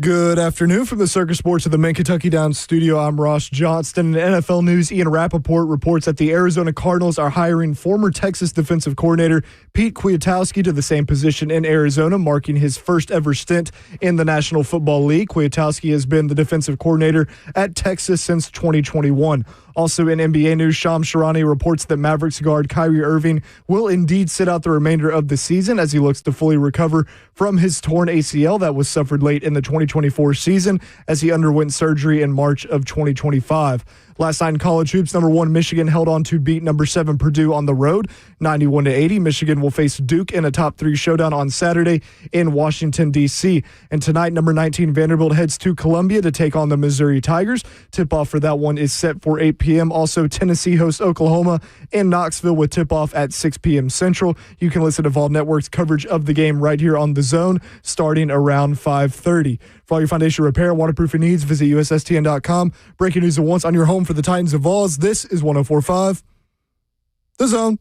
Good afternoon from the Circus Sports of the Main Kentucky Downs studio. I'm Ross Johnston. In NFL news, Ian Rappaport reports that the Arizona Cardinals are hiring former Texas defensive coordinator Pete Kwiatkowski to the same position in Arizona, marking his first ever stint in the National Football League. Kwiatkowski has been the defensive coordinator at Texas since 2021. Also in NBA news, Shams Charania reports that Mavericks guard Kyrie Irving will indeed sit out the remainder of the season as he looks to fully recover from his torn ACL that was suffered late in the 2024 season as he underwent surgery in March of 2025. Last night in college hoops, number 1 Michigan held on to beat number 7 Purdue on the road, 91-80. Michigan will face Duke in a top 3 showdown on Saturday in Washington, D.C. And tonight, number 19 Vanderbilt heads to Columbia to take on the Missouri Tigers. Tip-off for that one is set for 8 p.m. Also, Tennessee hosts Oklahoma in Knoxville with tip-off at 6 p.m. Central. You can listen to Vol Network's coverage of the game right here on The Zone starting around 5:30. For all your foundation repair and waterproofing needs, visit USSTN.com. Breaking news at once on your home for the Titans of Vols. This is 104.5 The Zone.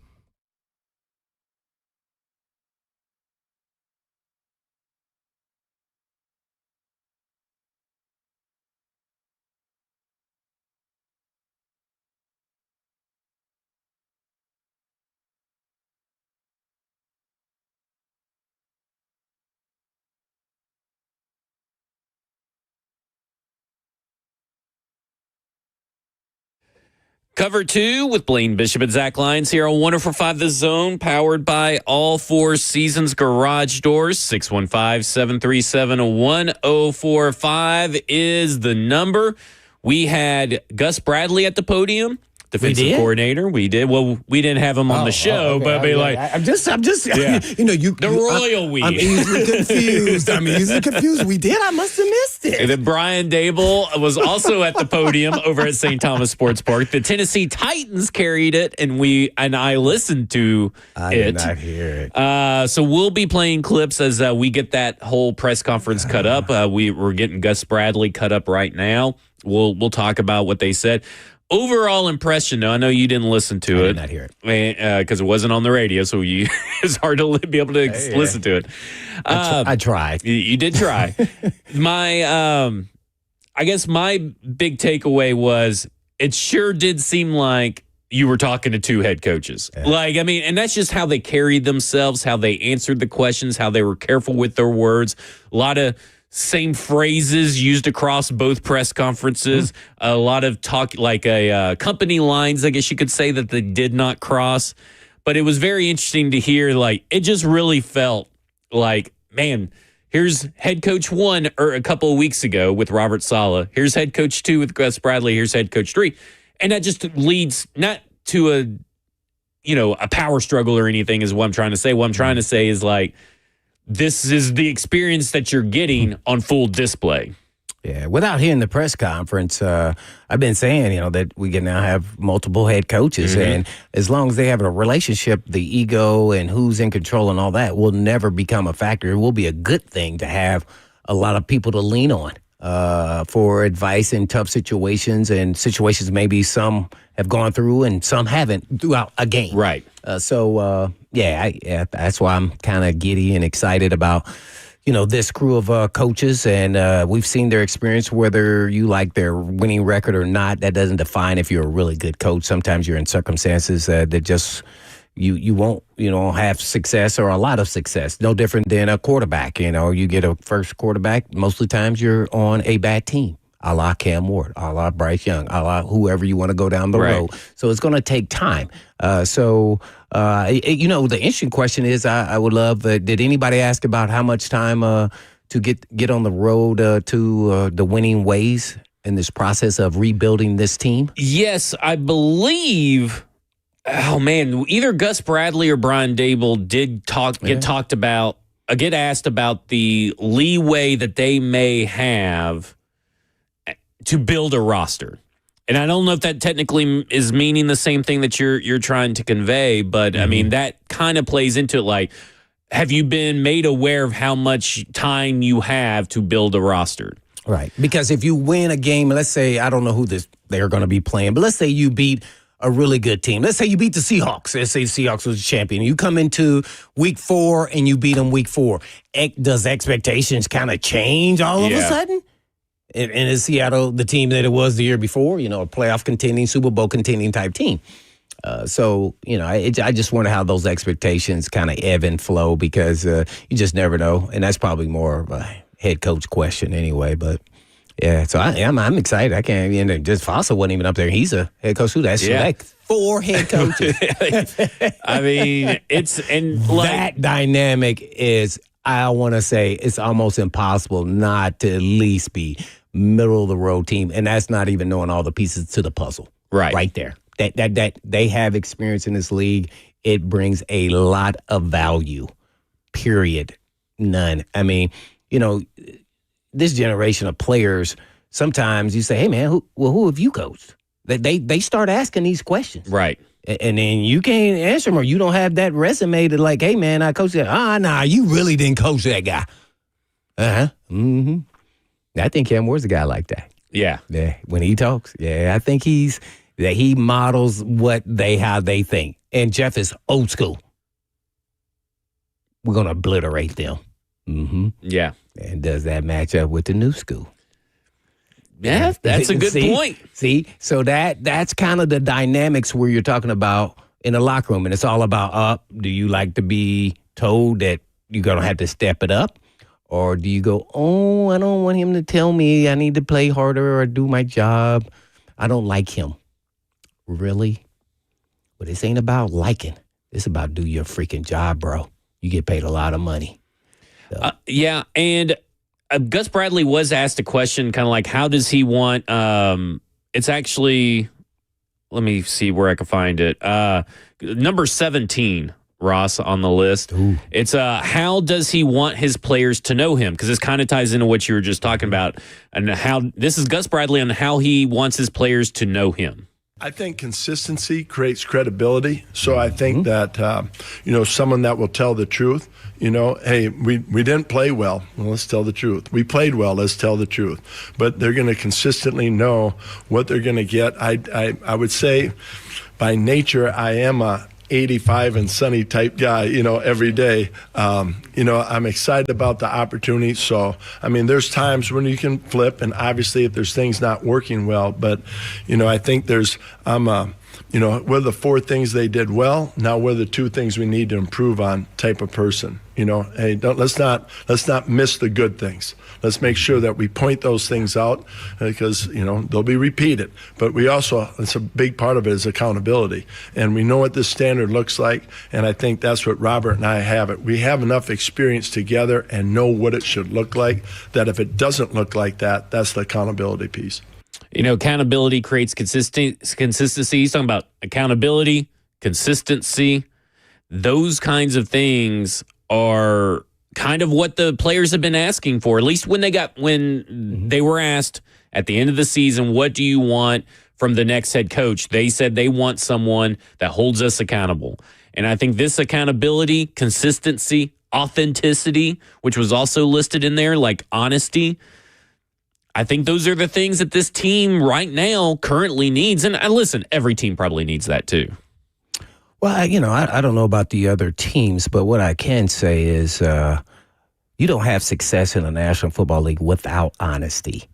Cover 2 with Blaine Bishop and Zach Lyons here on 104.5 The Zone, powered by All Four Seasons Garage Doors. 615-737-1045 is the number. We had Gus Bradley at the podium, defensive coordinator. We did. Well, we didn't have him on the show, okay. but I'm just, yeah. the royal we. I'm easily confused. We did. I must have missed it. And then Brian Daboll was also at the podium over at St. Thomas Sports Park. The Tennessee Titans carried it, and I listened to it. I did not hear it. So we'll be playing clips as we get that whole press conference cut up. We're getting Gus Bradley cut up right now. We'll talk about what they said. Overall impression, though, I know you didn't listen to it. I did not hear it. Because it wasn't on the radio, so it's hard to be able to listen to it. I tried. You did try. I guess my big takeaway was it sure did seem like you were talking to 2 head coaches. Yeah. And that's just how they carried themselves, how they answered the questions, how they were careful with their words. A lot of same phrases used across both press conferences. A lot of talk, company lines, I guess you could say, that they did not cross. But it was very interesting to hear, it just really felt like, man, here's head coach 1 a couple of weeks ago with Robert Saleh. Here's head coach 2 with Gus Bradley. Here's head coach 3. And that just leads not to a power struggle or anything is what I'm trying to say. What I'm trying to say is this is the experience that you're getting on full display. Yeah, without hearing the press conference, I've been saying, that we can now have multiple head coaches. And as long as they have a relationship, the ego and who's in control and all that will never become a factor. It will be a good thing to have a lot of people to lean on for advice in tough situations and situations maybe some have gone through and some haven't throughout a game. Right. That's why I'm kind of giddy and excited about, this crew of coaches. And we've seen their experience, whether you like their winning record or not. That doesn't define if you're a really good coach. Sometimes you're in circumstances that just you won't, have success or a lot of success. No different than a quarterback. You get a first quarterback, most of the times you're on a bad team. A la Cam Ward, a la Bryce Young, a la whoever you want to go down the road. So it's going to take time. The interesting question is, I would love, did anybody ask about how much time to get on the road to the winning ways in this process of rebuilding this team? Yes, I believe, either Gus Bradley or Brian Daboll did get asked about the leeway that they may have to build a roster. And I don't know if that technically is meaning the same thing that you're trying to convey, but that kind of plays into it. Have you been made aware of how much time you have to build a roster? Right. Because if you win a game, let's say, I don't know who they're going to be playing, but let's say you beat a really good team. Let's say you beat the Seahawks. Let's say the Seahawks was the champion. You come into week 4 and you beat them week 4. Does expectations kind of change all of a sudden? And is Seattle the team that it was the year before? You know, a playoff contending, Super Bowl contending type team. So, you know, I just wonder how those expectations kind of ebb and flow because you just never know. And that's probably more of a head coach question anyway. But, yeah, so I'm excited. I can't even, just Fossil wasn't even up there. He's a head coach too. That's like 4 head coaches. I mean, that dynamic is, I want to say, it's almost impossible not to at least be middle of the road team. And that's not even knowing all the pieces to the puzzle. Right there. That they have experience in this league. It brings a lot of value, period. None. I mean, you know, this generation of players, sometimes you say, hey, man, who have you coached? They start asking these questions. Right. And then you can't answer them or you don't have that resume to like, hey, man, I coached that. Nah, you really didn't coach that guy. Mm-hmm. I think Cam Ward's a guy like that. Yeah. Yeah. When he talks, I think he models how they think. And Jeff is old school. We're going to obliterate them. Mm-hmm. Yeah. And does that match up with the new school? Yeah, that's a good point. See, so that's kind of the dynamics where you're talking about in the locker room. And it's all about, do you like to be told that you're going to have to step it up? Or do you go, I don't want him to tell me I need to play harder or do my job. I don't like him. Really? But this ain't about liking. It's about do your freaking job, bro. You get paid a lot of money. So. And Gus Bradley was asked a question kind of like, how does he want, it's actually, let me see where I can find it. Number 17, Ross, on the list. Ooh. It's how does he want his players to know him? Because this kind of ties into what you were just talking about. And how this is Gus Bradley on how he wants his players to know him. I think consistency creates credibility. So I think that, someone that will tell the truth, hey, we didn't play well. Well, let's tell the truth. We played well. Let's tell the truth. But they're going to consistently know what they're going to get. I would say by nature, I am a 85 and sunny type guy, every day. I'm excited about the opportunity. So, I mean, there's times when you can flip, and obviously if there's things not working well, but, I think what are the 4 things they did well? Now, what are the 2 things we need to improve on type of person? Hey, let's not miss the good things. Let's make sure that we point those things out because, they'll be repeated. But it's a big part of it is accountability. And we know what this standard looks like. And I think that's what Robert and I have it. We have enough experience together and know what it should look like that if it doesn't look like that, that's the accountability piece. Accountability creates consistency. He's talking about accountability, consistency. Those kinds of things are kind of what the players have been asking for, at least when they were asked at the end of the season, what do you want from the next head coach? They said they want someone that holds us accountable. And I think this accountability, consistency, authenticity, which was also listed in there, like honesty, I think those are the things that this team right now currently needs. And listen, every team probably needs that too. Well, I don't know about the other teams, but what I can say is you don't have success in the National Football League without honesty.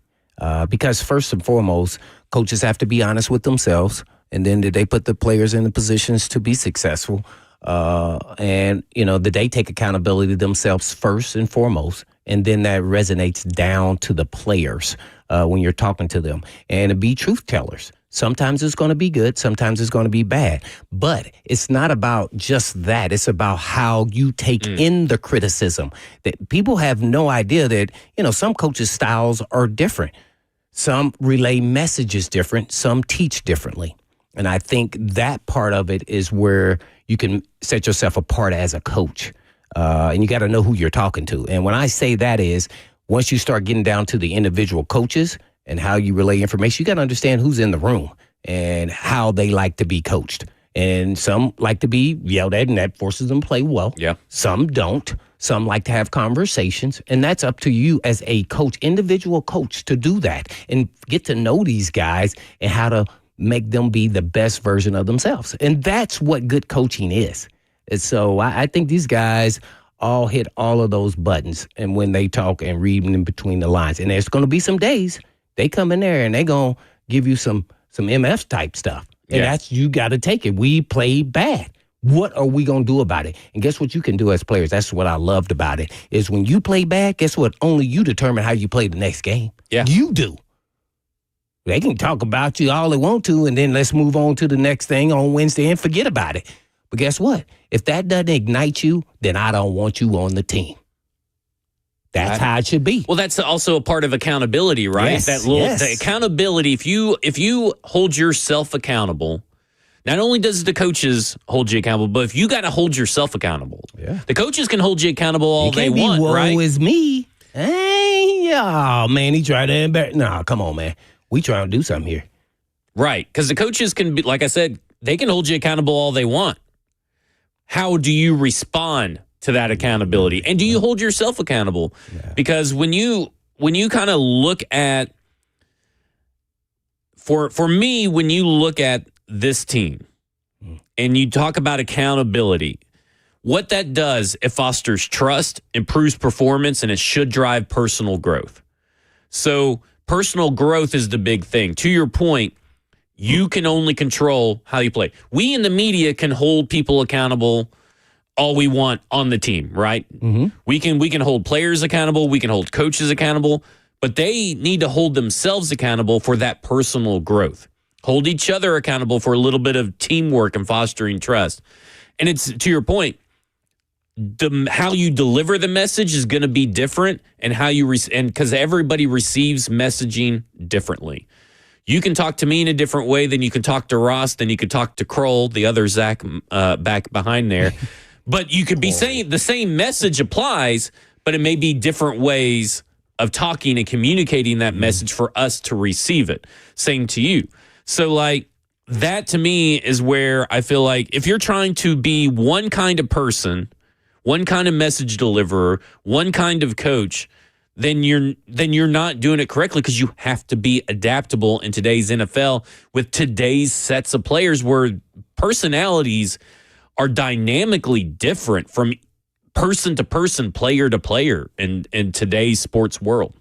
Because first and foremost, coaches have to be honest with themselves, and then did they put the players in the positions to be successful? And did they take accountability themselves first and foremost? And then that resonates down to the players when you're talking to them. And to be truth tellers. Sometimes it's going to be good. Sometimes it's going to be bad. But it's not about just that. It's about how you take in the criticism. That people have no idea that, some coaches' styles are different. Some relay messages different. Some teach differently. And I think that part of it is where you can set yourself apart as a coach. And you got to know who you're talking to. And when I say that is, once you start getting down to the individual coaches and how you relay information, you got to understand who's in the room and how they like to be coached. And some like to be yelled at, and that forces them to play well. Yeah. Some don't. Some like to have conversations. And that's up to you as a coach, individual coach, to do that and get to know these guys and how to make them be the best version of themselves. And that's what good coaching is. And so I think these guys all hit all of those buttons, and when they talk and read in between the lines. And there's going to be some days they come in there and they're going to give you some MF type stuff. And that's, you got to take it. We played bad. What are we going to do about it? And guess what you can do as players? That's what I loved about it, is when you play bad, guess what? Only you determine how you play the next game. Yeah. You do. They can talk about you all they want to, and then let's move on to the next thing on Wednesday and forget about it. But guess what? If that doesn't ignite you, then I don't want you on the team. That's how it should be. Well, that's also a part of accountability, right? Yes, The accountability. If you hold yourself accountable, not only does the coaches hold you accountable, but if you got to hold yourself accountable, the coaches can hold you accountable all they want, right? Woe is me. Hey, oh, man, he tried to embarrass. Nah, come on, man. We trying to do something here. Right, because the coaches can be, like I said, they can hold you accountable all they want. How do you respond to that accountability? And do you hold yourself accountable? Yeah. Because when you kind of look at, for me, when you look at this team and you talk about accountability, what that does, it fosters trust, improves performance, and it should drive personal growth. So personal growth is the big thing. To your point, you can only control how you play. We in the media can hold people accountable all we want on the team, right? Mm-hmm. We can hold players accountable, we can hold coaches accountable, but they need to hold themselves accountable for that personal growth. Hold each other accountable for a little bit of teamwork and fostering trust. And it's, to your point, how you deliver the message is going to be different, and how you and because everybody receives messaging differently. You can talk to me in a different way than you can talk to Ross, than you could talk to Kroll, the other Zach back behind there. But you could be saying the same message applies, but it may be different ways of talking and communicating that message for us to receive it. Same to you. So like that to me is where I feel like if you're trying to be one kind of person, one kind of message deliverer, one kind of coach, then you're not doing it correctly, because you have to be adaptable in today's NFL with today's sets of players where personalities are dynamically different from person to person, player to player in today's sports world.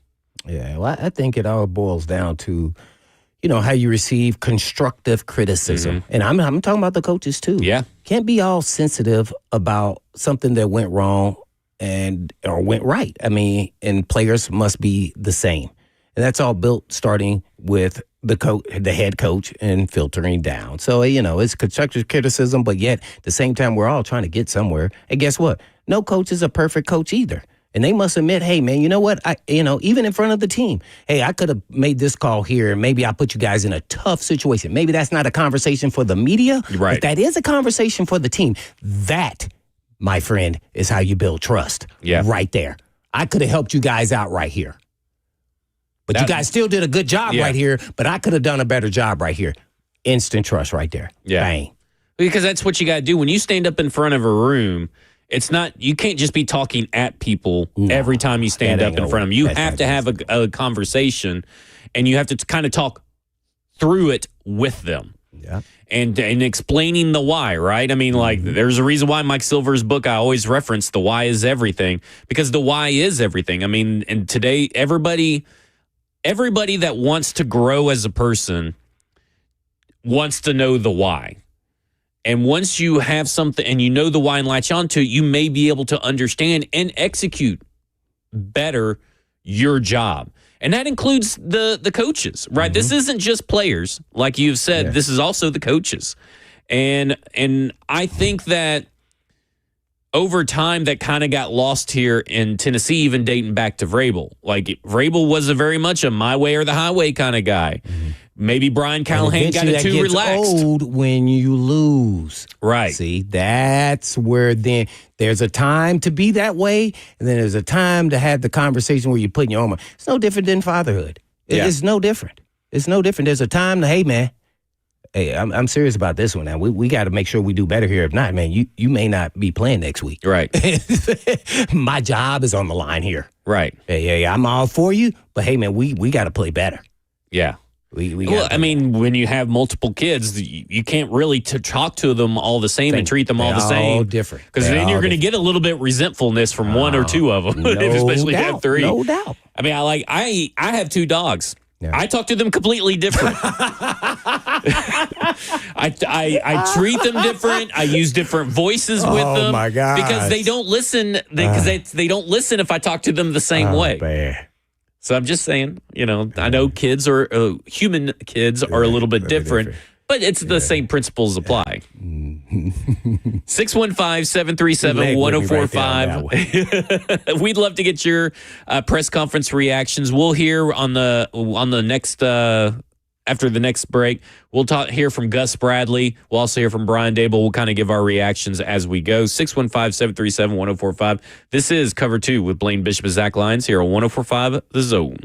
Yeah, well, I think it all boils down to, how you receive constructive criticism. Mm-hmm. And I'm talking about the coaches too. Yeah. Can't be all sensitive about something that went wrong or went right. I mean, and players must be the same. And that's all built starting with the head coach and filtering down. So, it's constructive criticism, but yet at the same time, we're all trying to get somewhere. And guess what? No coach is a perfect coach either. And they must admit, hey, man, you know what? Even in front of the team, hey, I could have made this call here, and maybe I put you guys in a tough situation. Maybe that's not a conversation for the media, right? But that is a conversation for the team. That, my friend, is how you build trust. Yeah. Right there. I could have helped you guys out right here. But you guys still did a good job right here, but I could have done a better job right here. Instant trust right there. Yeah. Bang. Because that's what you got to do. When you stand up in front of a room, you can't just be talking at people every time you stand up in front of them. You have to have a conversation, and you have to kind of talk through it with them. Yeah. And explaining the why, right? I mean, like, there's a reason why Mike Silver's book, I always reference The Why is Everything, because the why is everything. I mean, and today, everybody that wants to grow as a person wants to know the why. And once you have something and you know the why and latch onto it, you may be able to understand and execute better your job. And that includes the coaches, right? Mm-hmm. This isn't just players. Like you've said, This is also the coaches. And I think that over time, that kind of got lost here in Tennessee, even dating back to Vrabel. Like, Vrabel was very much a my way or the highway kind of guy. Mm-hmm. Maybe Brian Callahan got it too relaxed. Old when you lose. Right. See, that's where then there's a time to be that way, and then there's a time to have the conversation where you're putting your own. It's no different than fatherhood. It's no different. It's no different. There's a time to, hey, man, hey, I'm serious about this one now. We got to make sure we do better here. If not, man, you may not be playing next week. Right. My job is on the line here. Right. Hey, I'm all for you, but hey, man, we got to play better. Yeah. We Well, gotta I mean, when you have multiple kids, you can't really talk to them all the same and treat them all the same. All different. Because then you're going to get a little bit resentfulness from one or two of them, especially if you have three. No doubt. I mean, I have two dogs. Yeah. I talk to them completely different. I treat them different. I use different voices with them. Oh my gosh. Because they don't listen. They don't listen if I talk to them the same way. Man. So I'm just saying, I know kids are human kids are a little bit different, but it's the same principles apply. 615-737-1045. We'd love to get your press conference reactions. We'll hear on the next after the next break. We'll hear from Gus Bradley. We'll also hear from Brian Daboll. We'll kind of give our reactions as we go. 615-737-1045. This is Cover 2 with Blaine Bishop and Zach Lyons here on 1045 The Zone.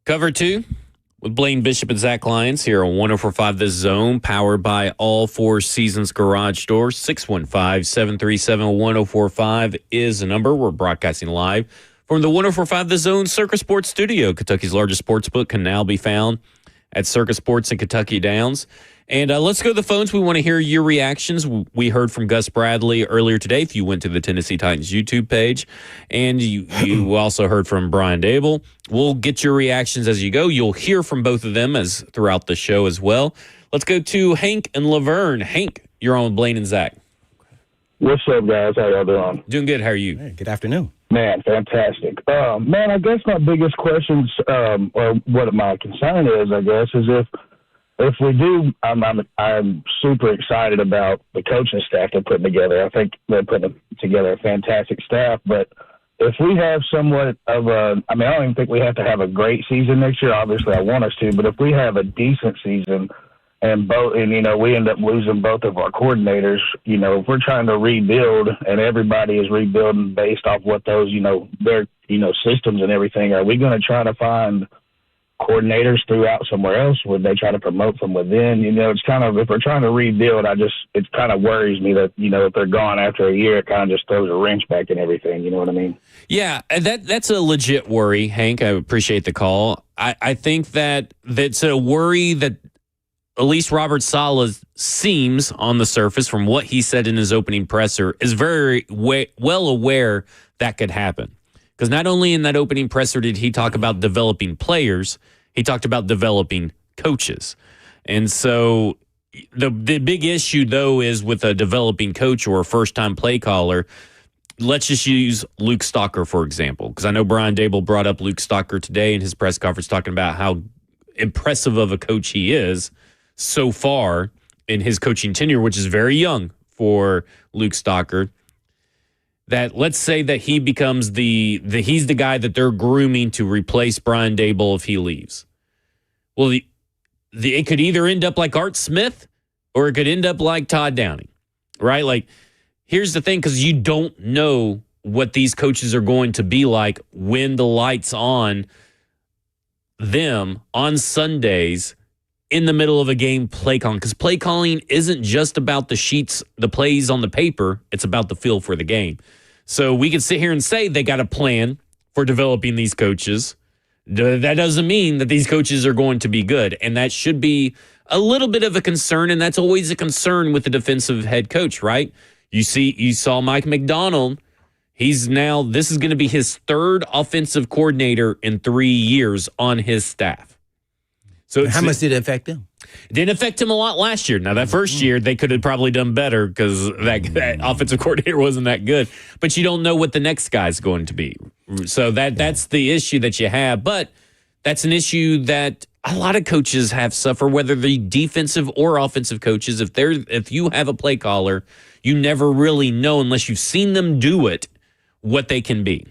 Cover 2 with Blaine Bishop and Zach Lyons here on 104.5 The Zone, powered by All Four Seasons Garage Doors. 615-737-1045 is the number. We're broadcasting live from the 104.5 The Zone Circus Sports Studio. Kentucky's largest sports book can now be found at Circus Sports in Kentucky Downs. And let's go to the phones. We want to hear your reactions. We heard from Gus Bradley earlier today, if you went to the Tennessee Titans YouTube page. And you also heard from Brian Daboll. We'll get your reactions as you go. You'll hear from both of them as throughout the show as well. Let's go to Hank and Laverne. Hank, you're on with Blaine and Zach. What's up, guys? How y'all doing? Doing good. How are you? Hey, good afternoon. Man, fantastic. Man, I guess my biggest questions, or what my concern is, I guess, is if we do, I'm super excited about the coaching staff they're putting together. I think they're putting together a fantastic staff. But if we have somewhat of I don't even think we have to have a great season next year. Obviously, I want us to. But if we have a decent season and we end up losing both of our coordinators, if we're trying to rebuild and everybody is rebuilding based off what those, their, systems and everything, are we going to try to find coordinators throughout somewhere else? Would they try to promote from within? It's kind of, if we're trying to rebuild, it kind of worries me that, if they're gone after a year, it kind of just throws a wrench back in everything. You know what I mean? Yeah, that's a legit worry, Hank. I appreciate the call. I think that's a worry that at least Robert Saleh seems on the surface, from what he said in his opening presser, is very well aware that could happen. Because not only in that opening presser did he talk about developing players, he talked about developing coaches. And so the big issue, though, is with a developing coach or a first-time play caller. Let's just use Luke Stalker, for example, because I know Brian Daboll brought up Luke Stalker today in his press conference, talking about how impressive of a coach he is so far in his coaching tenure, which is very young for Luke Stalker. That let's say that he becomes he's the guy that they're grooming to replace Brian Daboll if he leaves. Well, it could either end up like Art Smith or it could end up like Todd Downing, right? Like, here's the thing, because you don't know what these coaches are going to be like when the light's on them on Sundays in the middle of a game play calling. Because play calling isn't just about the sheets, the plays on the paper. It's about the feel for the game. So we can sit here and say they got a plan for developing these coaches. That doesn't mean that these coaches are going to be good. And that should be a little bit of a concern. And that's always a concern with the defensive head coach, right? You saw Mike McDonald. This is going to be his third offensive coordinator in 3 years on his staff. So how much did it affect them? It didn't affect him a lot last year. Now, that first year, they could have probably done better because that offensive coordinator wasn't that good. But you don't know what the next guy's going to be. So that's the issue that you have. But that's an issue that a lot of coaches have suffered, whether they're defensive or offensive coaches. If you have a play caller, you never really know, unless you've seen them do it, what they can be.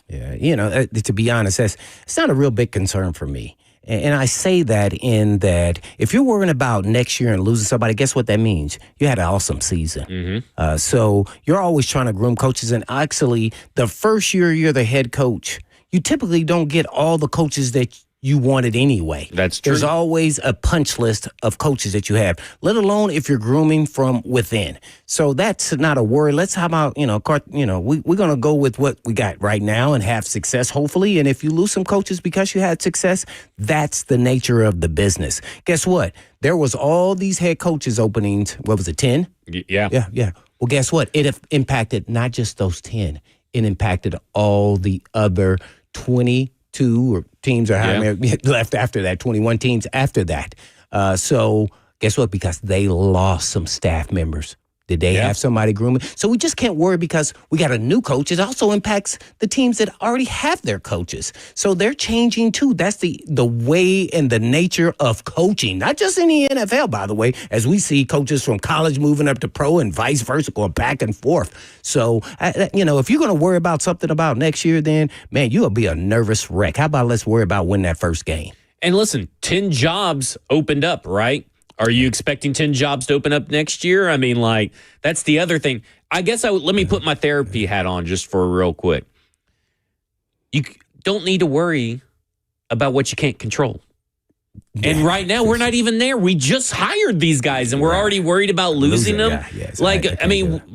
Yeah, to be honest, it's not a real big concern for me. And I say that in that if you're worrying about next year and losing somebody, guess what that means? You had an awesome season. Mm-hmm. So you're always trying to groom coaches. And actually, the first year you're the head coach, you typically don't get all the coaches that you wanted anyway. That's true. There's always a punch list of coaches that you have, let alone if you're grooming from within. So that's not a worry. How about, we're going to go with what we got right now and have success, hopefully. And if you lose some coaches because you had success, that's the nature of the business. Guess what? There was all these head coaches openings. What was it, 10? Yeah. Yeah. Well, guess what? It impacted not just those 10. It impacted all the other 22 or teams or how many left after that, 21 teams after that. So guess what? Because they lost some staff members. Did they have somebody grooming? So we just can't worry because we got a new coach. It also impacts the teams that already have their coaches. So they're changing too. That's the way and the nature of coaching, not just in the NFL, by the way, as we see coaches from college moving up to pro and vice versa, going back and forth. So, if you're going to worry about something about next year, then, man, you'll be a nervous wreck. How about let's worry about winning that first game? And listen, 10 jobs opened up, right? Are you expecting 10 jobs to open up next year? I mean, that's the other thing. I guess let me put my therapy hat on just for real quick. You don't need to worry about what you can't control. And right now, we're not even there. We just hired these guys, and we're already worried about losing them.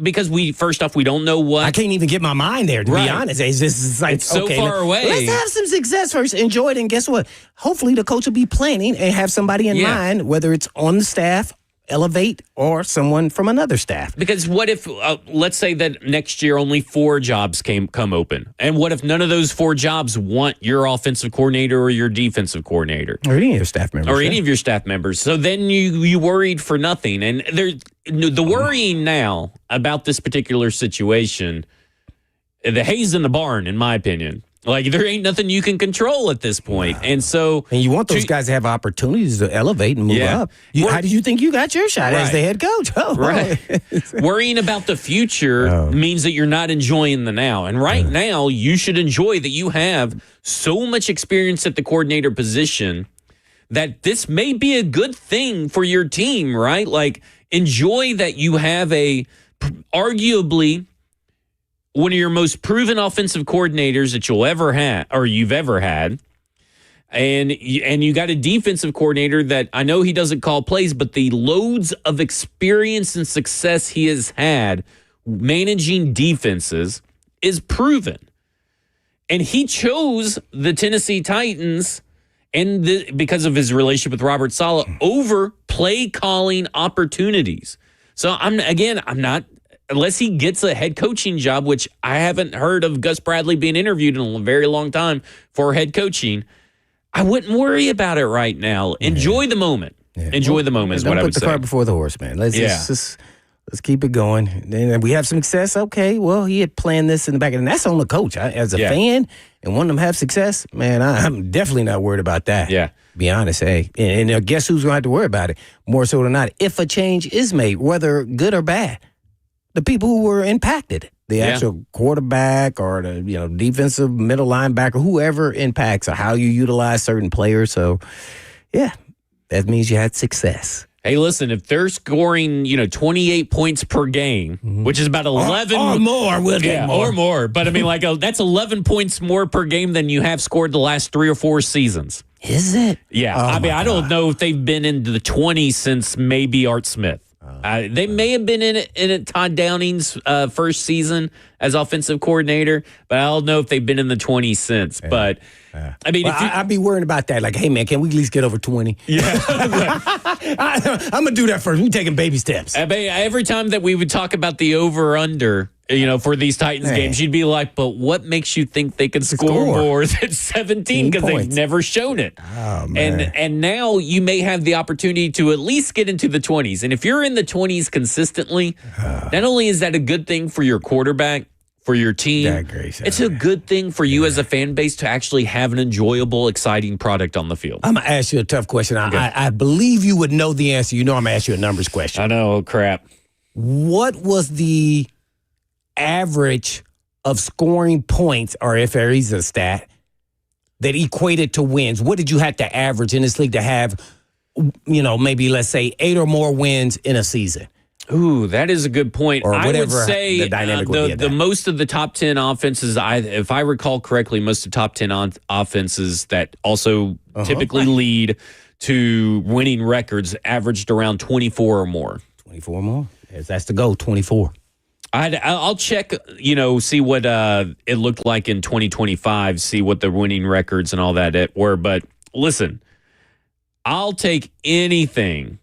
Because first off, we don't know what. I can't even get my mind there, to be honest. It's just like, it's so far away. Let's have some success first. Enjoy it, and guess what? Hopefully, the coach will be planning and have somebody in mind, whether it's on the staff, elevate, or someone from another staff. Because what if, let's say that next year only 4 jobs come open, and what if none of those 4 jobs want your offensive coordinator or your defensive coordinator or any of your staff members, any of your staff members? So then you worried for nothing, and the worrying now about this particular situation, the hay's in the barn, in my opinion. Like, there ain't nothing you can control at this point. And so... And you want those guys to have opportunities to elevate and move up. How did you think you got your shot as the head coach? Worrying about the future means that you're not enjoying the now. And right now, you should enjoy that you have so much experience at the coordinator position that this may be a good thing for your team, right? Like, enjoy that you have arguably... one of your most proven offensive coordinators that you've ever had, and you got a defensive coordinator that I know he doesn't call plays, but the loads of experience and success he has had managing defenses is proven. And he chose the Tennessee Titans because of his relationship with Robert Saleh over play calling opportunities. So I'm not. Unless he gets a head coaching job, which I haven't heard of Gus Bradley being interviewed in a very long time for head coaching, I wouldn't worry about it right now. Enjoy the moment. Yeah. Enjoy the moment is what I would say. Don't put the cart before the horse, man. Let's keep it going. And we have some success. Okay, well, he had planned this in the back. And that's on the coach. As a fan and wanting them to have success, man, I'm definitely not worried about that. Yeah. Be honest, hey. And guess who's going to have to worry about it? More so than not, if a change is made, whether good or bad. The people who were impacted, the actual quarterback or the defensive middle linebacker, whoever impacts or how you utilize certain players. So, that means you had success. Hey, listen, if they're scoring, 28 points per game, which is about 11 or more, we'll get more. Or more. But I mean, that's 11 points more per game than you have scored the last 3 or 4 seasons. Is it? Yeah. I don't know if they've been into the 20s since maybe Art Smith. They may have been in it Todd Downing's first season as offensive coordinator, but I don't know if they've been in the 20s since. But I mean, I'd be worried about that. Like, hey man, can we at least get over 20? Yeah, I'm gonna do that first. We're taking baby steps. Every time that we would talk about the over under, for these Titans games, you'd be like, but what makes you think they can score more than 17? Because they've never shown it. Oh, man. And now you may have the opportunity to at least get into the 20s. And if you're in the 20s consistently, not only is that a good thing for your quarterback, for your team, it's a good thing for you as a fan base to actually have an enjoyable, exciting product on the field. I'm going to ask you a tough question. I believe you would know the answer. I'm going to ask you a numbers question. I know, crap. What was the average of scoring points, or if there is a stat, that equated to wins? What did you have to average in this league to have, maybe let's say 8 or more wins in a season? Ooh, that is a good point. Or whatever I would say the dynamic would be the most of the top 10 offenses, if I recall correctly, most of the top 10 offenses that also typically lead to winning records averaged around 24 or more. 24 or more? Yes, that's the goal, 24. I'll check, see what it looked like in 2025, see what the winning records and all that were. But listen, I'll take anything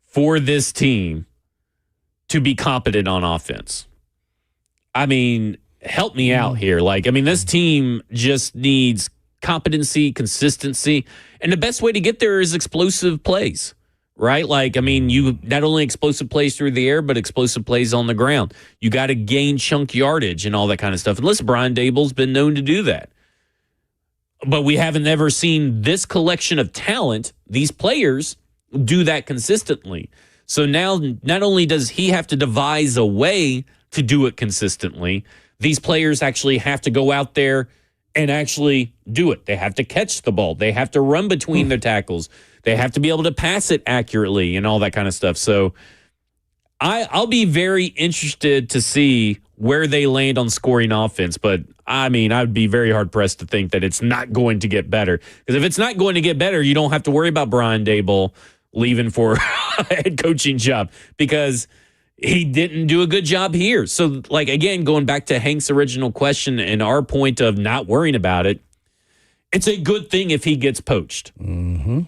for this team to be competent on offense. I mean, help me out here. This team just needs competency, consistency, and the best way to get there is explosive plays. Right? You not only explosive plays through the air, but explosive plays on the ground. You got to gain chunk yardage and all that kind of stuff. And listen, Brian Daboll's been known to do that. But we haven't ever seen this collection of talent, these players, do that consistently. So now, not only does he have to devise a way to do it consistently, these players actually have to go out there and actually do it. They have to catch the ball. They have to run between their tackles. They have to be able to pass it accurately and all that kind of stuff. So I'll be very interested to see where they land on scoring offense, but I mean, I'd be very hard pressed to think that it's not going to get better. Because if it's not going to get better, you don't have to worry about Brian Daboll leaving for a head coaching job because he didn't do a good job here. So, like, again, going back to Hank's original question and our point of not worrying about it, it's a good thing if he gets poached. Mm-hmm.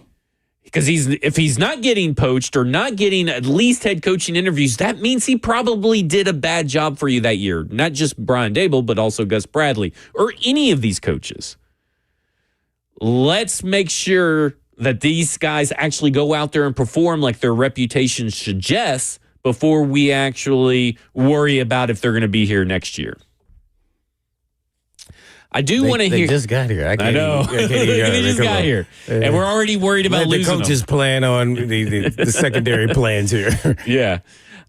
Because if he's not getting poached or not getting at least head coaching interviews, that means he probably did a bad job for you that year. Not just Brian Daboll, but also Gus Bradley or any of these coaches. Let's make sure that these guys actually go out there and perform like their reputation suggests before we actually worry about if they're going to be here next year. I do want to hear. They just got here. I know. They just got here. And we're already worried about losing the coaches them. Plan on the secondary plans here. Yeah.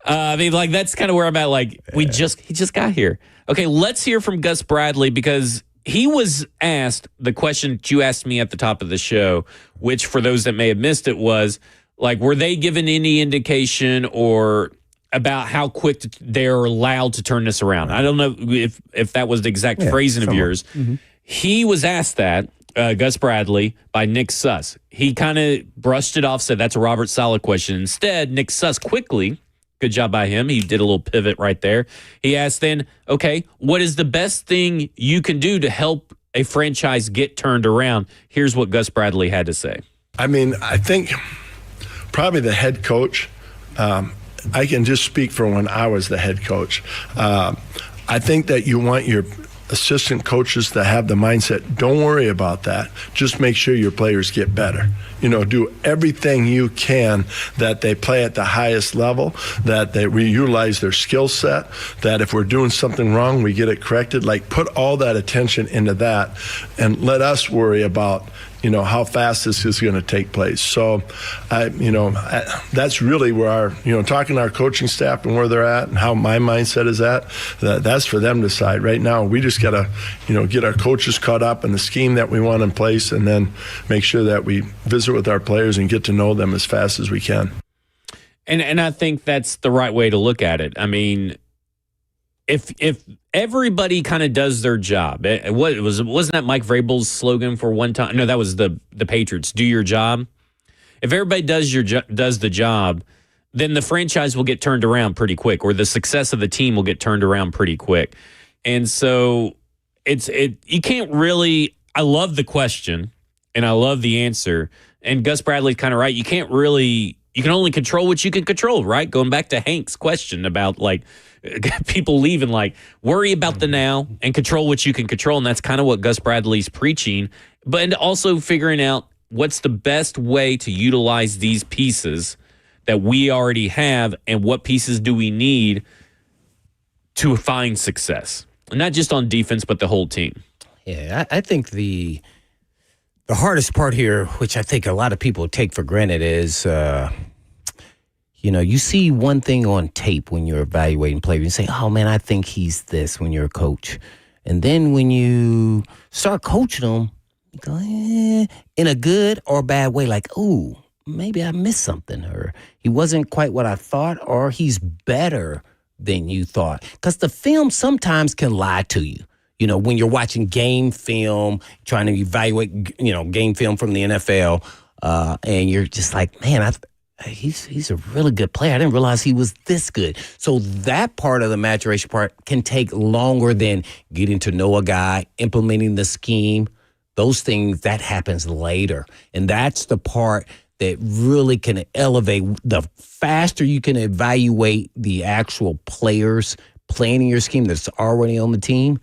I mean, like, that's kind of where I'm at. Like, he just got here. Okay, let's hear from Gus Bradley because he was asked the question that you asked me at the top of the show, which for those that may have missed it was, like, were they given any indication or about how quick they're allowed to turn this around? I don't know if that was the exact phrasing of yours. Mm-hmm. He was asked that, Gus Bradley, by Nick Suss. He kind of brushed it off, said that's a Robert Saleh question. Instead, Nick Suss quickly, good job by him, he did a little pivot right there. He asked then, okay, what is the best thing you can do to help a franchise get turned around? Here's what Gus Bradley had to say. I mean, I think probably the head coach, I can just speak for when I was the head coach. I think that you want your assistant coaches to have the mindset, don't worry about that. Just make sure your players get better. You know, do everything you can that they play at the highest level, that they reutilize their skill set, that if we're doing something wrong, we get it corrected. Like, put all that attention into that and let us worry about, you know, how fast this is going to take place. So, that's really where our, talking to our coaching staff and where they're at and how my mindset is at, that's for them to decide. Right now, we just got to, get our coaches caught up in the scheme that we want in place and then make sure that we visit with our players and get to know them as fast as we can. And I think that's the right way to look at it. I mean, if everybody kind of does their job, wasn't that Mike Vrabel's slogan for one time? No, that was the Patriots. Do your job. If everybody does the job, then the franchise will get turned around pretty quick, or the success of the team will get turned around pretty quick. And so you can't really. I love the question and I love the answer. And Gus Bradley's kind of right. You can't really. You can only control what you can control, right? Going back to Hank's question about like people leaving, like worry about the now and control what you can control. And that's kind of what Gus Bradley's preaching. But and also figuring out what's the best way to utilize these pieces that we already have and what pieces do we need to find success. And not just on defense, but the whole team. Yeah, I think the hardest part here, which I think a lot of people take for granted, is, you see one thing on tape when you're evaluating players. You say, oh, man, I think he's this when you're a coach. And then when you start coaching them, you go, in a good or bad way, like, ooh, maybe I missed something, or he wasn't quite what I thought, or he's better than you thought. Because the film sometimes can lie to you. When you're watching game film, trying to evaluate, game film from the NFL, and you're just like, man, he's a really good player. I didn't realize he was this good. So that part of the maturation part can take longer than getting to know a guy, implementing the scheme. Those things, that happens later. And that's the part that really can elevate. The faster you can evaluate the actual players playing in your scheme that's already on the team,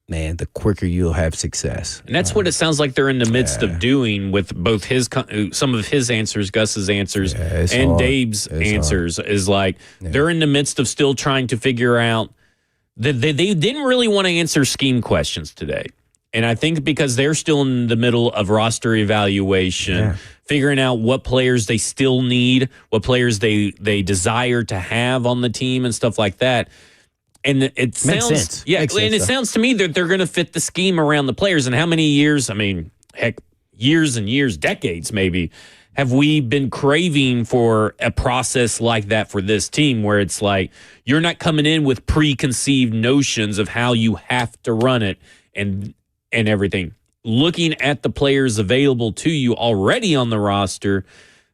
man, the quicker you'll have success. And that's what it sounds like they're in the midst of doing with both some of his answers, Gus's answers, and hard. Dave's answers. Hard. Is like they're in the midst of still trying to figure out that they didn't really want to answer scheme questions today. And I think because they're still in the middle of roster evaluation, figuring out what players they still need, what players they desire to have on the team and stuff like that. And it sounds, sense. Yeah, makes sense, it sounds to me that they're going to fit the scheme around the players. And how many years? I mean, heck, years and years, decades maybe, have we been craving for a process like that for this team where it's like you're not coming in with preconceived notions of how you have to run it and everything. Looking at the players available to you already on the roster,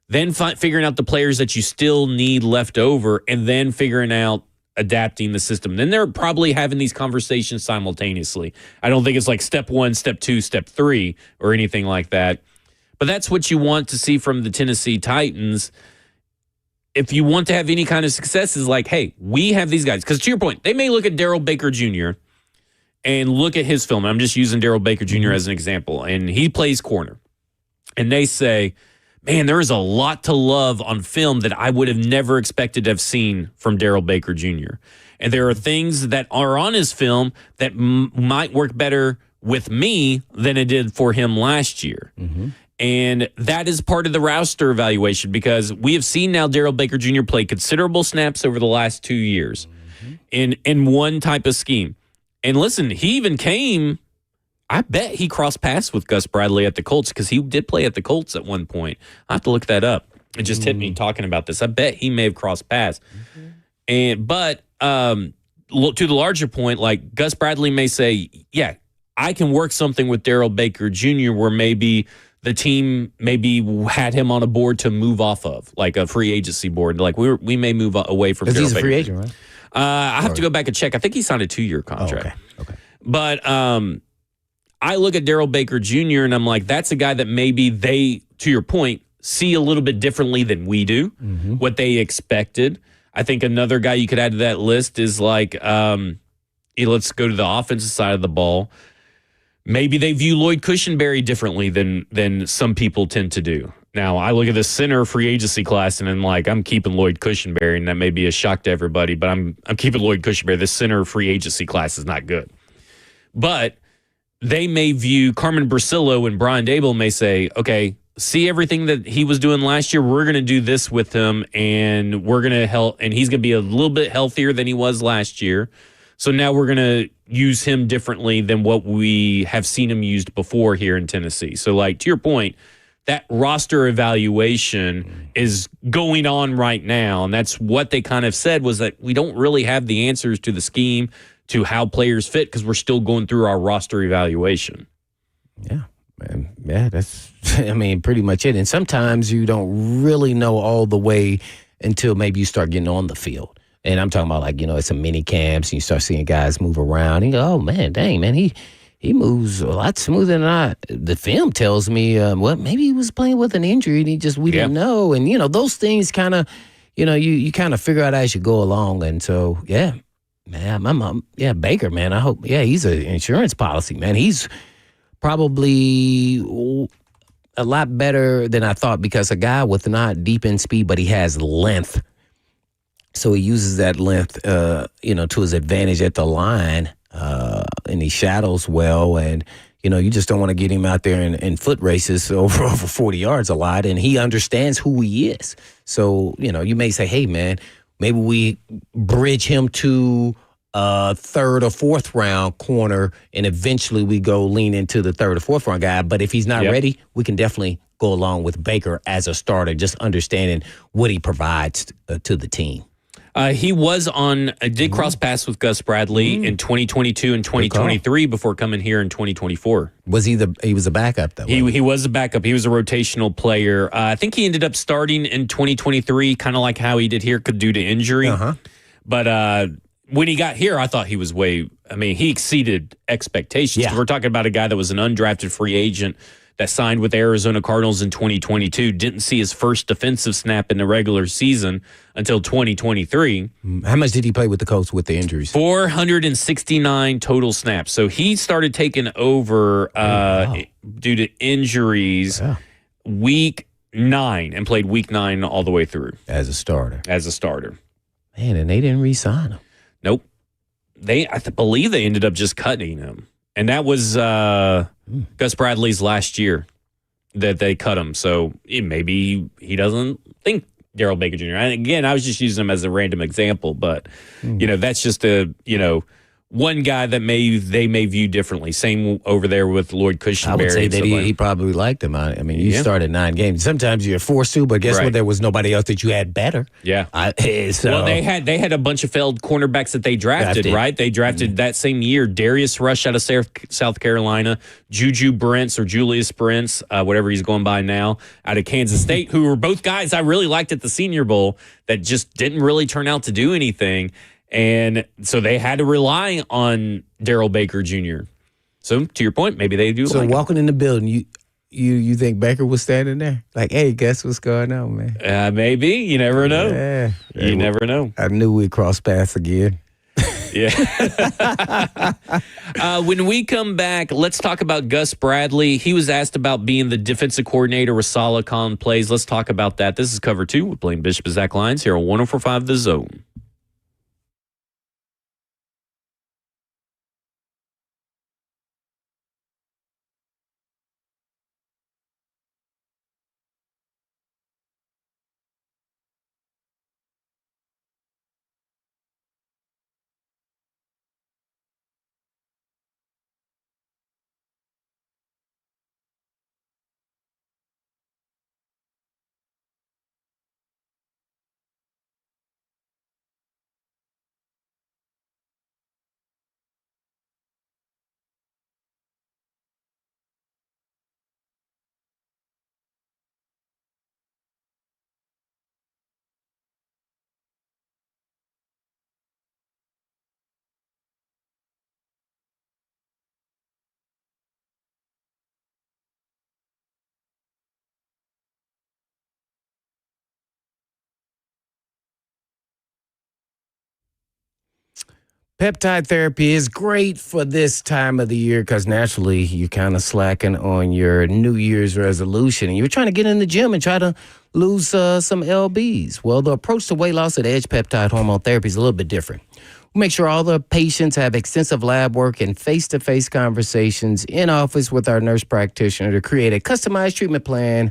then figuring out the players that you still need left over, and then figuring out adapting the system. Then they're probably having these conversations simultaneously. I don't think it's like step 1, step 2, step 3 or anything like that. But that's what you want to see from the Tennessee Titans. If you want to have any kind of success, is like, hey, we have these guys. Because to your point, they may look at Daryl Baker Jr. and look at his film. I'm just using Daryl Baker Jr. as an example. And he plays corner. And they say, man, there is a lot to love on film that I would have never expected to have seen from Daryl Baker Jr. And there are things that are on his film that might work better with me than it did for him last year. Mm-hmm. And that is part of the roster evaluation because we have seen now Daryl Baker Jr. play considerable snaps over the last 2 years in one type of scheme. And listen, he even came, I bet he crossed paths with Gus Bradley at the Colts because he did play at the Colts at one point. I have to look that up. It just hit me talking about this. I bet he may have crossed paths. But to the larger point, like Gus Bradley may say, yeah, I can work something with Daryl Baker Jr. where maybe the team maybe had him on a board to move off of, like a free agency board. Like we may move away from Daryl Baker. He's a free agent, right? I have to go back and check. I think he signed a 2-year contract. Oh, okay. But I look at Daryl Baker Jr. and I'm like, that's a guy that maybe they, to your point, see a little bit differently than we do, what they expected. I think another guy you could add to that list is like, let's go to the offensive side of the ball. Maybe they view Lloyd Cushenberry differently than some people tend to do. Now, I look at the center free agency class and I'm like, I'm keeping Lloyd Cushenberry, and that may be a shock to everybody, but I'm keeping Lloyd Cushenberry. The center free agency class is not good. But they may view Carmen Brasillo and Brian Daboll may say, okay, see everything that he was doing last year, we're going to do this with him, and we're going to help, and he's going to be a little bit healthier than he was last year. So now we're going to use him differently than what we have seen him used before here in Tennessee. So, like, to your point, that roster evaluation is going on right now, and that's what they kind of said was that we don't really have the answers to the scheme, to how players fit, because we're still going through our roster evaluation. Yeah. Man, yeah, that's, I mean, pretty much it. And sometimes you don't really know all the way until maybe you start getting on the field. And I'm talking about, like, it's some mini camps and you start seeing guys move around. And you go, oh, man, dang, man, he moves a lot smoother than the film tells me. Maybe he was playing with an injury and we didn't know. And, those things kind of, you kind of figure out as you go along. And so, yeah, man, my mom, Baker, man, I hope, he's an insurance policy, man. He's probably a lot better than I thought because a guy with not deep in speed, but he has length. So he uses that length, to his advantage at the line, and he shadows well. And, you just don't want to get him out there in foot races over 40 yards a lot. And he understands who he is. So, you may say, hey, man, maybe we bridge him to a third or fourth round corner, and eventually we go lean into the third or fourth round guy. But if he's not ready, we can definitely go along with Baker as a starter, just understanding what he provides to the team. He did cross paths with Gus Bradley in 2022 and 2023 before coming here in 2024. He was a backup, though? He was a backup. He was a rotational player. I think he ended up starting in 2023, kind of like how he did here, due to injury. But when he got here, I thought he was he exceeded expectations. Yeah. We're talking about a guy that was an undrafted free agent that signed with the Arizona Cardinals in 2022, didn't see his first defensive snap in the regular season until 2023. How much did he play with the Colts with the injuries? 469 total snaps. So he started taking over due to injuries week 9 and played week 9 all the way through. As a starter. Man, and they didn't re-sign him. Nope. I believe they ended up just cutting him. And that was Gus Bradley's last year that they cut him. So maybe he doesn't think Daryl Baker Jr. And again, I was just using him as a random example, but that's just one guy that they may view differently. Same over there with Lloyd Cushenberry. I would say and that stuff like he probably liked him. I mean, you Yeah. started 9 games. Sometimes you're forced to, but guess Right. what? There was nobody else that you had better. Yeah. So, Well, they had a bunch of failed cornerbacks that they drafted, right? They drafted that same year Darius Rush out of South Carolina, Juju Brents or Julius Brents, whatever he's going by now, out of Kansas State, who were both guys I really liked at the Senior Bowl that just didn't really turn out to do anything. And so they had to rely on Darrell Baker Jr. So to your point, maybe they do. So like walking in the building, you think Baker was standing there? Like, hey, guess what's going on, man? maybe you never know. Yeah. You never know. I knew we'd cross paths again. Yeah. When we come back, let's talk about Gus Bradley. He was asked about being the defensive coordinator with Saleh calling plays. Let's talk about that. This is Cover 2 with Blaine Bishop and Zach Lyons here on 104.5 The Zone. Peptide therapy is great for this time of the year because naturally you're kind of slacking on your New Year's resolution and you're trying to get in the gym and try to lose some LBs. Well, the approach to weight loss at Edge Peptide Hormone Therapy is a little bit different. We make sure all the patients have extensive lab work and face-to-face conversations in office with our nurse practitioner to create a customized treatment plan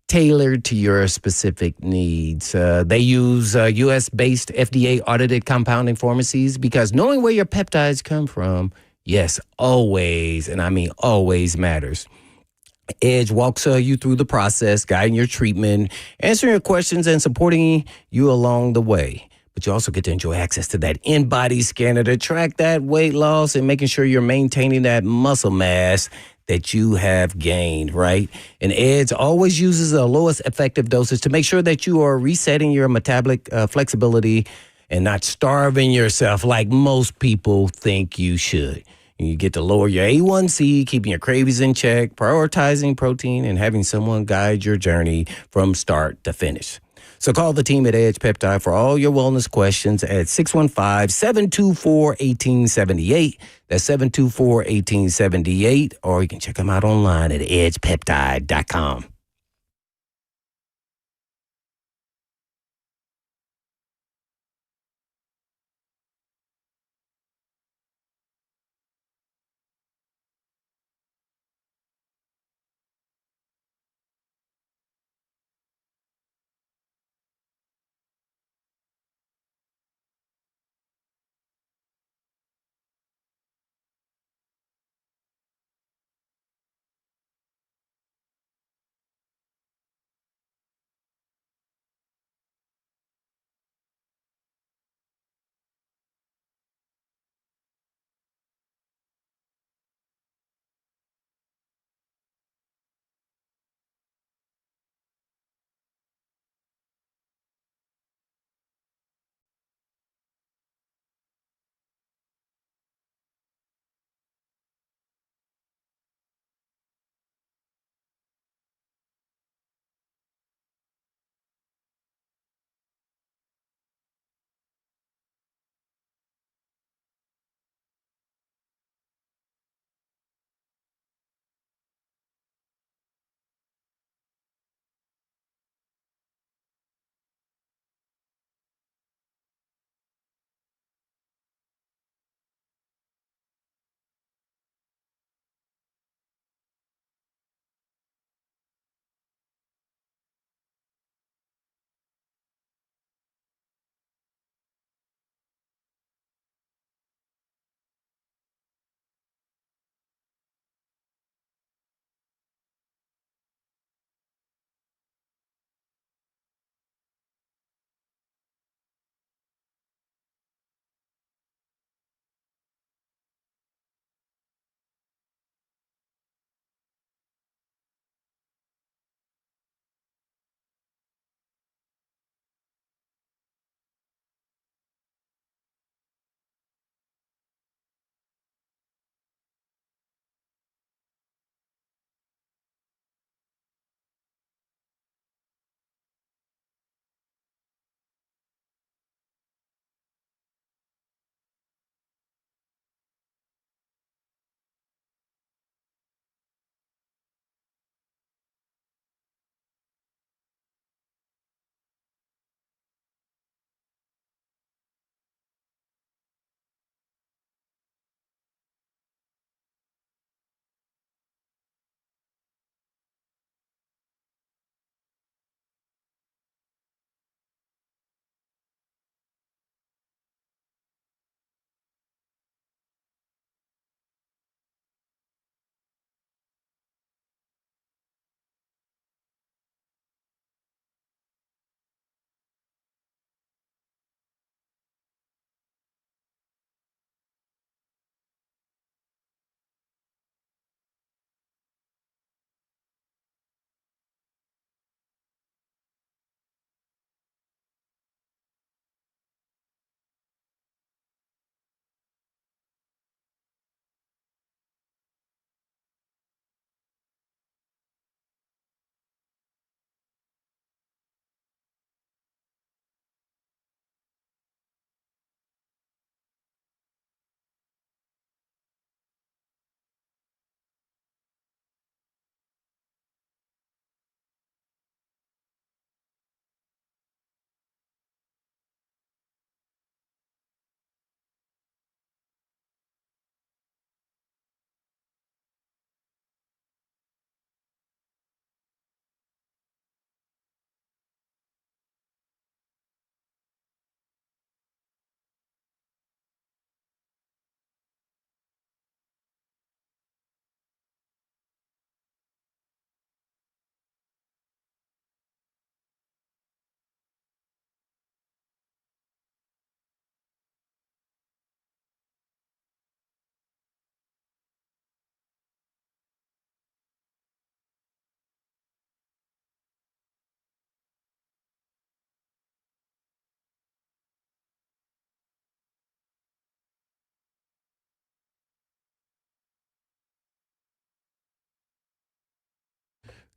tailored to your specific needs. They use U.S.-based FDA-audited compounding pharmacies because knowing where your peptides come from, yes, always, and I mean always matters. Edge walks you through the process, guiding your treatment, answering your questions, and supporting you along the way. But you also get to enjoy access to that in-body scanner to track that weight loss and making sure you're maintaining that muscle mass that you have gained, right? And Edge always uses the lowest effective doses to make sure that you are resetting your metabolic flexibility and not starving yourself like most people think you should. You get to lower your A1C, keeping your cravings in check, prioritizing protein, and having someone guide your journey from start to finish. So call the team at Edge Peptide for all your wellness questions at 615-724-1878. That's 724-1878. Or you can check them out online at edgepeptide.com.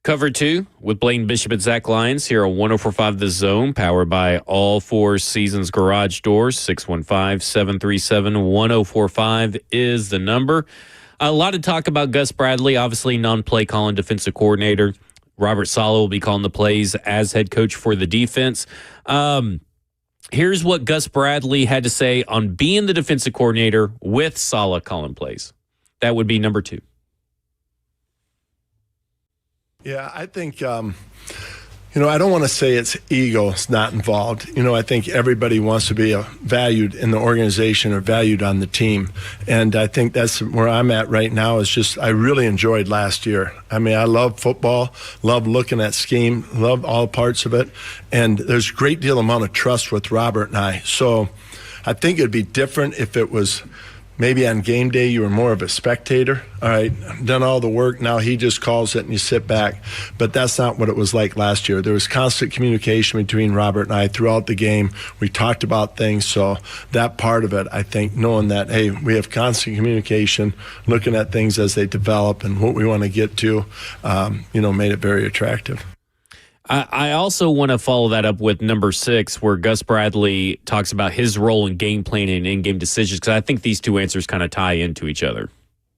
Cover 2 with Blaine Bishop and Zach Lyons here on 104.5 The Zone, powered by All Four Seasons Garage Doors. 615-737-1045 is the number. A lot of talk about Gus Bradley, obviously non-play calling defensive coordinator. Robert Saleh will be calling the plays as head coach for the defense. Here's what Gus Bradley had to say on being the defensive coordinator with Saleh calling plays. That would be number 2. Yeah, I think, I don't want to say it's ego is not involved. I think everybody wants to be valued in the organization or valued on the team. And I think that's where I'm at right now is just I really enjoyed last year. I mean, I love football, love looking at scheme, love all parts of it. And there's a great deal amount of trust with Robert and I. So I think it'd be different if it was maybe on game day you were more of a spectator. All right, done all the work. Now he just calls it and you sit back. But that's not what it was like last year. There was constant communication between Robert and I throughout the game. We talked about things. So that part of it, I think, knowing that, hey, we have constant communication, looking at things as they develop and what we want to get to, made it very attractive. I also want to follow that up with number 6, where Gus Bradley talks about his role in game planning and in-game decisions, because I think these two answers kind of tie into each other.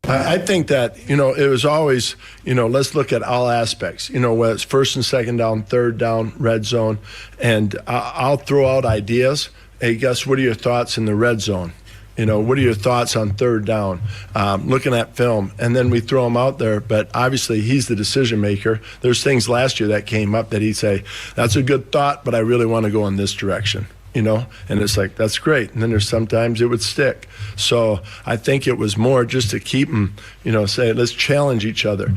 I think that, it was always, let's look at all aspects, whether it's first and second down, third down, red zone. And I'll throw out ideas. Hey, Gus, what are your thoughts in the red zone? What are your thoughts on third down? Looking at film, and then we throw him out there. But obviously, he's the decision maker. There's things last year that came up that he'd say, "That's a good thought, but I really want to go in this direction." And it's like, that's great. And then there's sometimes it would stick. So I think it was more just to keep him, say, let's challenge each other.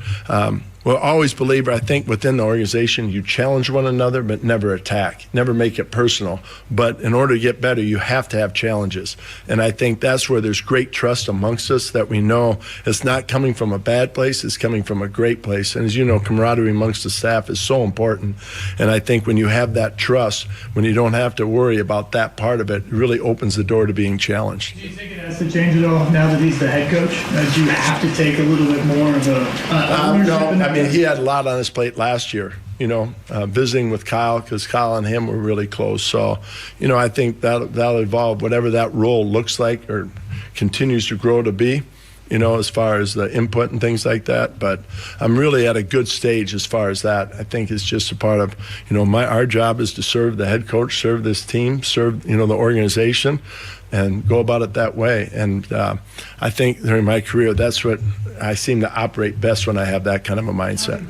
Well, always believer, I think within the organization, you challenge one another, but never attack, never make it personal. But in order to get better, you have to have challenges. And I think that's where there's great trust amongst us, that we know it's not coming from a bad place, it's coming from a great place. And as you know, camaraderie amongst the staff is so important. And I think when you have that trust, when you don't have to worry about that part of it, it really opens the door to being challenged. Do you think it has to change at all now that he's the head coach? Do you have to take a little bit more of no, I mean, he had a lot on his plate last year, visiting with Kyle, because Kyle and him were really close. So, I think that'll evolve, whatever that role looks like or continues to grow to be, as far as the input and things like that. But I'm really at a good stage as far as that. I think it's just a part of, our job is to serve the head coach, serve this team, serve, the organization, and go about it that way. And I think during my career, that's what I seem to operate best, when I have that kind of a mindset.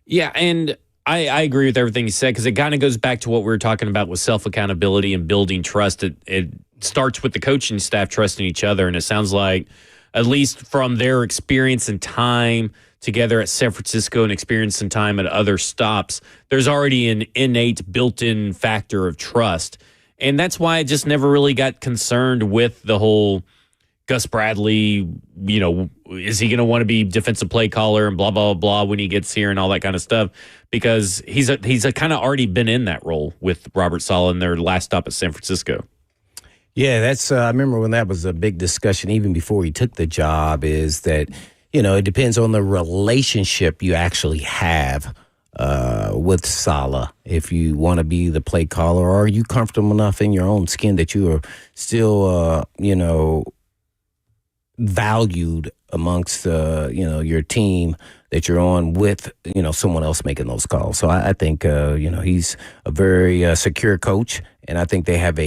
Yeah, and I agree with everything you said, because it kind of goes back to what we were talking about with self-accountability and building trust. It starts with the coaching staff trusting each other, and it sounds like, at least from their experience and time together at San Francisco and experience and time at other stops, there's already an innate built-in factor of trust. And that's why I just never really got concerned with the whole Gus Bradley, is he going to want to be defensive play caller and blah, blah, blah when he gets here and all that kind of stuff, because he's kind of already been in that role with Robert Saleh in their last stop at San Francisco. Yeah, that's. I remember when that was a big discussion even before he took the job, is that, it depends on the relationship you actually have with Saleh. If you want to be the play caller, or are you comfortable enough in your own skin that you are still, valued amongst, your team that you're on with, someone else making those calls. So I think, he's a very secure coach, and I think they have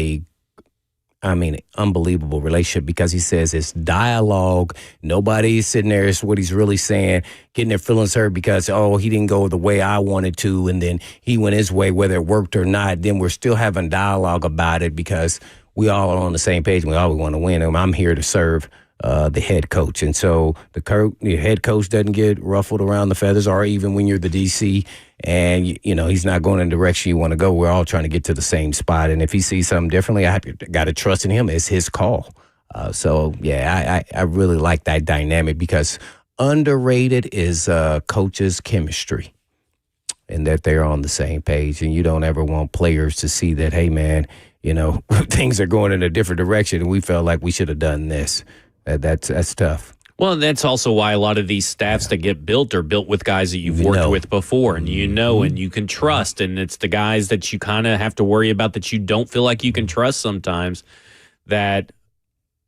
unbelievable relationship, because he says it's dialogue. Nobody's sitting there, is what he's really saying, getting their feelings hurt because, he didn't go the way I wanted to, and then he went his way, whether it worked or not. Then we're still having dialogue about it, because we all are on the same page and we all want to win. And I'm here to serve the head coach. And so the head coach doesn't get ruffled around the feathers, or even when you're the DC and, he's not going in the direction you want to go. We're all trying to get to the same spot. And if he sees something differently, I got to trust in him. It's his call. I really like that dynamic, because underrated is coaches' chemistry, and that they're on the same page. And you don't ever want players to see that, hey, man, things are going in a different direction and we felt like we should have done this. That's tough. Well, and that's also why a lot of these staffs that get built are built with guys that you've worked with before and and you can trust. And it's the guys that you kind of have to worry about that you don't feel like you can trust sometimes that,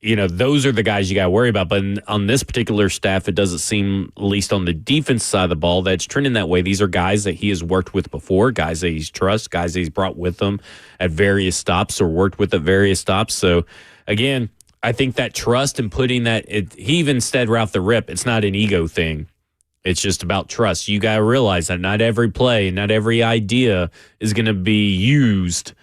those are the guys you got to worry about. But on this particular staff, it doesn't seem, at least on the defense side of the ball, that's trending that way. These are guys that he has worked with before, guys that he's trusts, guys that he's brought with him at various stops or worked with at various stops. So, again, I think that trust and putting that, he even said right off the rip, it's not an ego thing. It's just about trust. You got to realize that not every play, not every idea is going to be used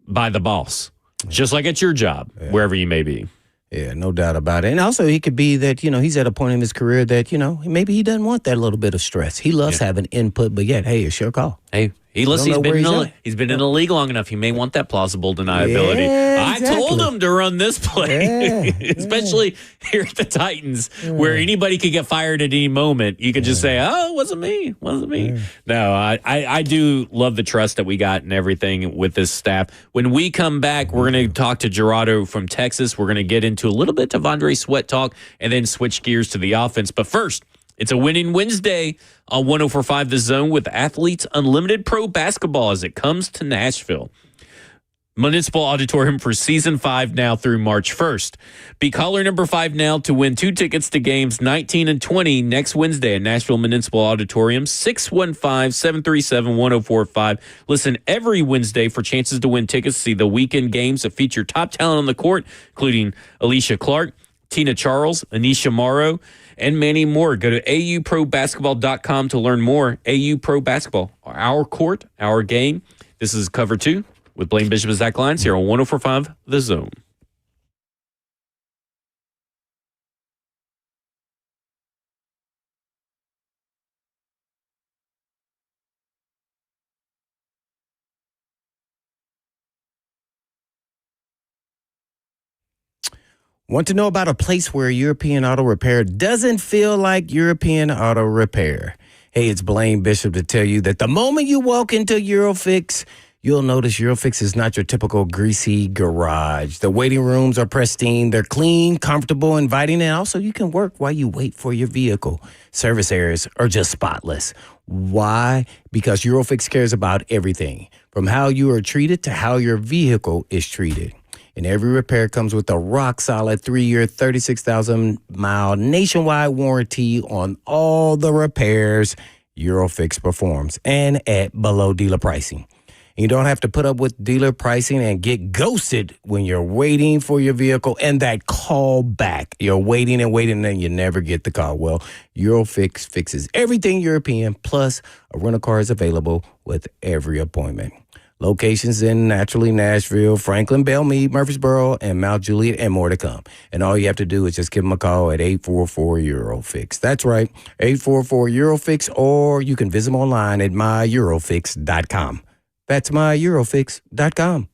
by the boss, just like at your job, wherever you may be. Yeah, no doubt about it. And also, he could be that, he's at a point in his career that, maybe he doesn't want that little bit of stress. He loves having input, but yet, hey, it's your call. Hey, he's been in the league long enough. He may want that plausible deniability. Yeah, exactly. I told him to run this play, especially here at the Titans, where anybody could get fired at any moment. You could just say, "Oh, it wasn't me. No, I do love the trust that we got and everything with this staff. When we come back, we're going to talk to Gerardo from Texas. We're going to get into a little bit of Andre Sweat talk and then switch gears to the offense. But first, it's a winning Wednesday on 104.5 The Zone with Athletes Unlimited Pro Basketball as it comes to Nashville. Municipal Auditorium for Season 5 now through March 1st. Be caller number 5 now to win 2 tickets to games 19 and 20 next Wednesday at Nashville Municipal Auditorium, 615-737-1045. Listen every Wednesday for chances to win tickets to see the weekend games that feature top talent on the court, including Alicia Clark, Tina Charles, Anisha Morrow, and many more. Go to auprobasketball.com to learn more. AU Pro Basketball, our court, our game. This is Cover 2 with Blaine Bishop and Zach Lyons here on 104.5 The Zone. Want to know about a place where European Auto Repair doesn't feel like European Auto Repair? Hey, it's Blaine Bishop to tell you that the moment you walk into Eurofix, you'll notice Eurofix is not your typical greasy garage. The waiting rooms are pristine. They're clean, comfortable, inviting, and also you can work while you wait for your vehicle. Service areas are just spotless. Why? Because Eurofix cares about everything, from how you are treated to how your vehicle is treated. And every repair comes with a rock-solid 3-year, 36,000-mile nationwide warranty on all the repairs Eurofix performs and at below dealer pricing. You don't have to put up with dealer pricing and get ghosted when you're waiting for your vehicle and that call back. You're waiting and you never get the call. Well, Eurofix fixes everything European, plus a rental car is available with every appointment. Locations in naturally Nashville, Franklin, Belmead, Murfreesboro, and Mount Juliet, and more to come. And all you have to do is just give them a call at 844-EUROFIX. That's right, 844-EUROFIX, or you can visit them online at myEurofix.com. That's myEurofix.com.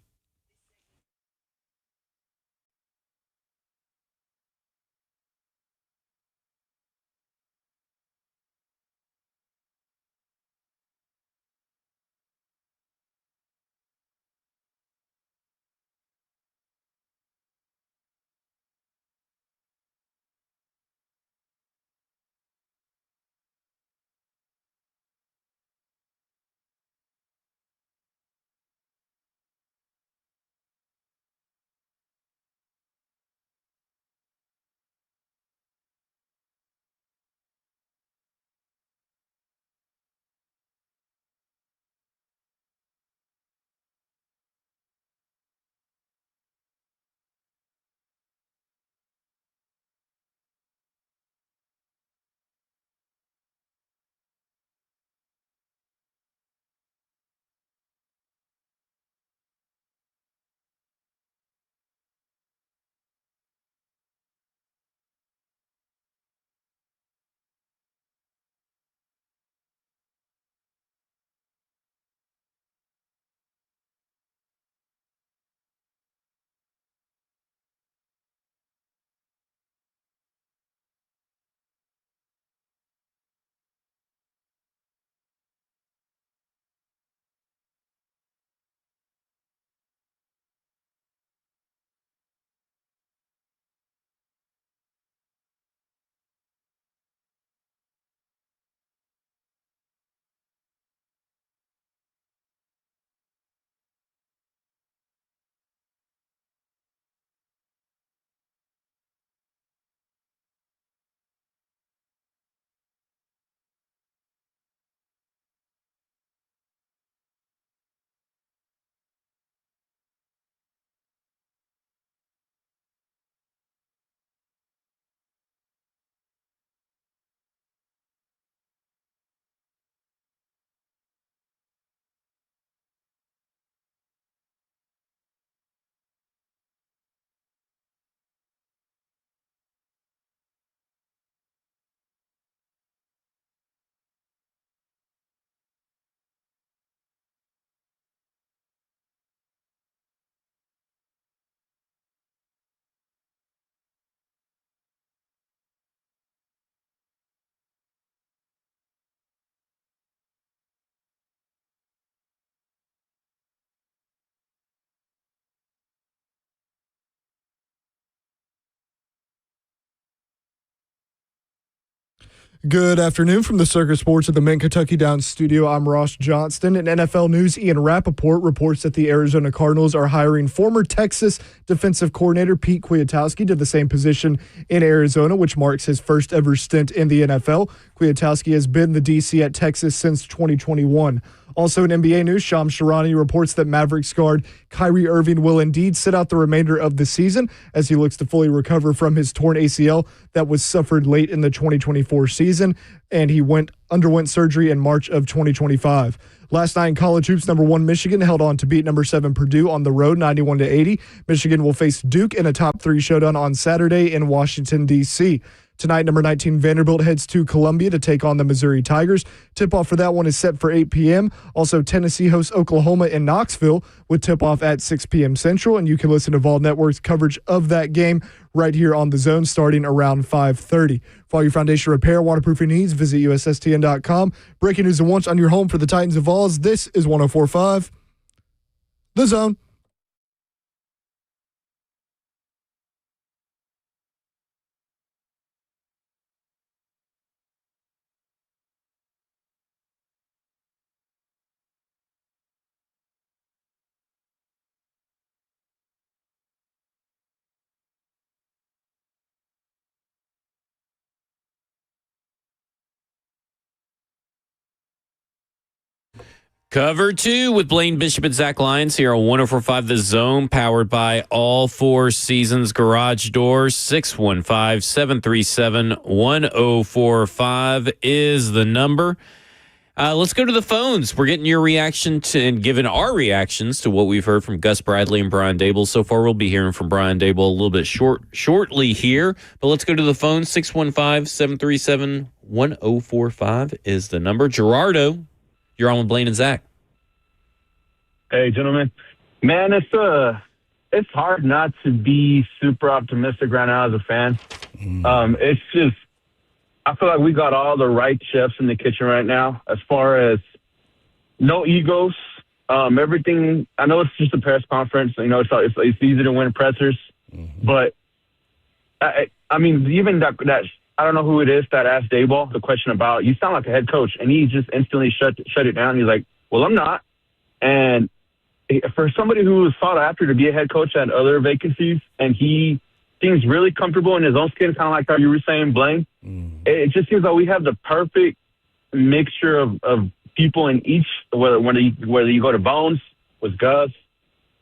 Good afternoon from the Circus Sports at the Main Kentucky Downs studio. I'm Ross Johnston. In NFL news, Ian Rappaport reports that the Arizona Cardinals are hiring former Texas defensive coordinator Pete Kwiatkowski to the same position in Arizona, which marks his first ever stint in the NFL. Kwiatkowski has been the DC at Texas since 2021. Also in NBA news, Shams Charania reports that Mavericks guard Kyrie Irving will indeed sit out the remainder of the season as he looks to fully recover from his torn ACL that was suffered late in the 2024 season, and he underwent surgery in March of 2025. Last night in college hoops, number 1 Michigan held on to beat number 7 Purdue on the road 91-80. Michigan will face Duke in a top 3 showdown on Saturday in Washington, D.C. Tonight, number 19 Vanderbilt heads to Columbia to take on the Missouri Tigers. Tip-off for that one is set for 8 p.m. Also, Tennessee hosts Oklahoma in Knoxville with tip-off at 6 p.m. Central, and you can listen to Vol Network's coverage of that game right here on The Zone starting around 5:30. For all your foundation repair, waterproofing needs, visit USSTN.com. Breaking news and once on your home for the Titans of Vols. This is 104.5 The Zone. Cover 2 with Blaine Bishop and Zach Lyons here on 104.5 The Zone, powered by All Four Seasons Garage Doors. 615-737-1045 is the number. Let's go to the phones. We're getting your reaction to and giving our reactions to what we've heard from Gus Bradley and Brian Daboll. So far, we'll be hearing from Brian Daboll a little bit shortly here. But let's go to the phone. 615-737-1045 is the number. Gerardo, you're on with Blaine and Zach. Hey, gentlemen. Man, it's hard not to be super optimistic right now as a fan. It's just, I feel like we got all the right chefs in the kitchen right now as far as no egos. Everything, I know it's just a press conference. You know, it's easy to win pressers. But, I mean, even that I don't know who it is that asked Daboll the question about, you sound like a head coach, and he just instantly shut it down. He's like, well, I'm not. And for somebody who was sought after to be a head coach at other vacancies, and he seems really comfortable in his own skin, kind of like how you were saying, Blaine, it just seems like we have the perfect mixture of people in each, whether you go to Bones with Gus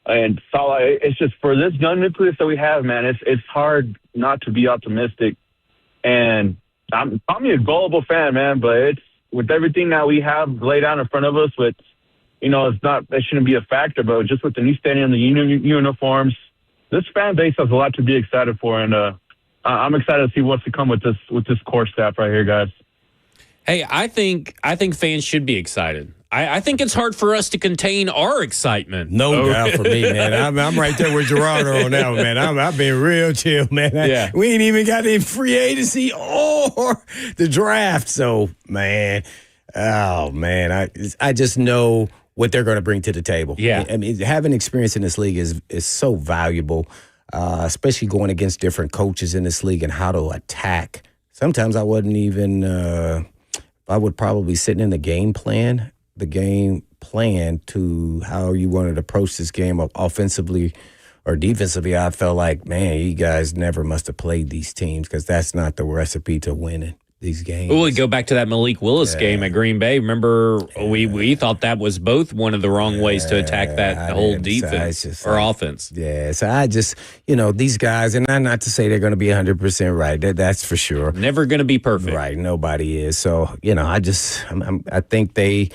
and Salah. It's just, for this young nucleus that we have, man, it's hard not to be optimistic. And I'm a gullible fan, man, but it's with everything that we have laid out in front of us, with, you know, it shouldn't be a factor, but just with the new stadium, the uniforms, this fan base has a lot to be excited for. And I'm excited to see what's to come with this core staff right here, guys. Hey, I think fans should be excited. I think it's hard for us to contain our excitement. No doubt for me, man. I'm right there with Gerardo on that one, man. I've been real chill, man. We ain't even got any free agency or the draft. So, man, I just know what they're going to bring to the table. Yeah. I mean, having experience in this league is so valuable, especially going against different coaches in this league and how to attack. Sometimes I wouldn't even I would probably sit in the game plan to how you wanted to approach this game offensively or defensively. I felt like, man, you guys never must have played these teams, because that's not the recipe to winning these games. Well, we go back to that Malik Willis game at Green Bay. Remember, we thought that was both one of the wrong ways to attack that whole defense or offense. Yeah, so I just, these guys, and not to say they're going to be 100% right. That's for sure. Never going to be perfect. Right, nobody is. So, I think they,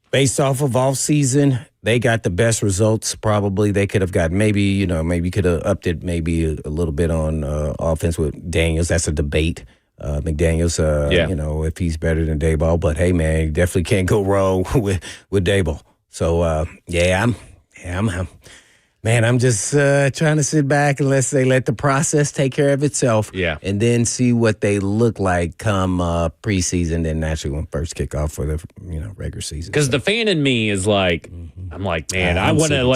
based off of all season, they got the best results. Probably they could have got maybe could have upped it maybe a little bit on offense with Daniels. That's a debate. McDaniels, if he's better than Daboll, but hey, man, you definitely can't go wrong with Daboll. So I'm just trying to sit back and let the process take care of itself. Yeah, and then see what they look like come preseason, then naturally when first kickoff for the regular season. Because the fan in me is like, I'm like, man, I want to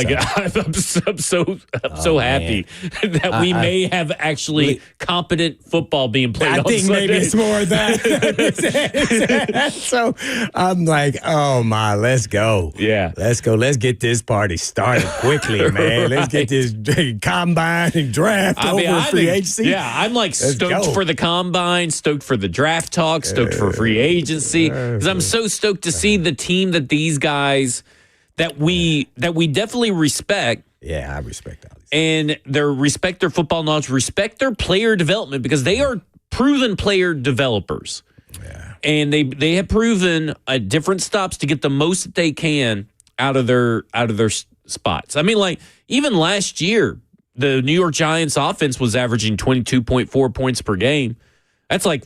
I'm so happy that we may have actually competent football being played on Sunday. Maybe it's more of that. So I'm like, oh my, let's go. Yeah. Let's go. Let's get this party started quickly, man. Let's get this combine and draft free agency. Yeah, I'm like stoked for the combine, stoked for the draft talk, stoked for free agency. Because I'm so stoked to see the team that these guys that we definitely respect. Yeah, I respect all these. And respect their football knowledge, respect their player development, because they are proven player developers. Yeah. And they have proven at different stops to get the most that they can out of their spots. I mean, like, even last year, the New York Giants offense was averaging 22.4 points per game. That's like,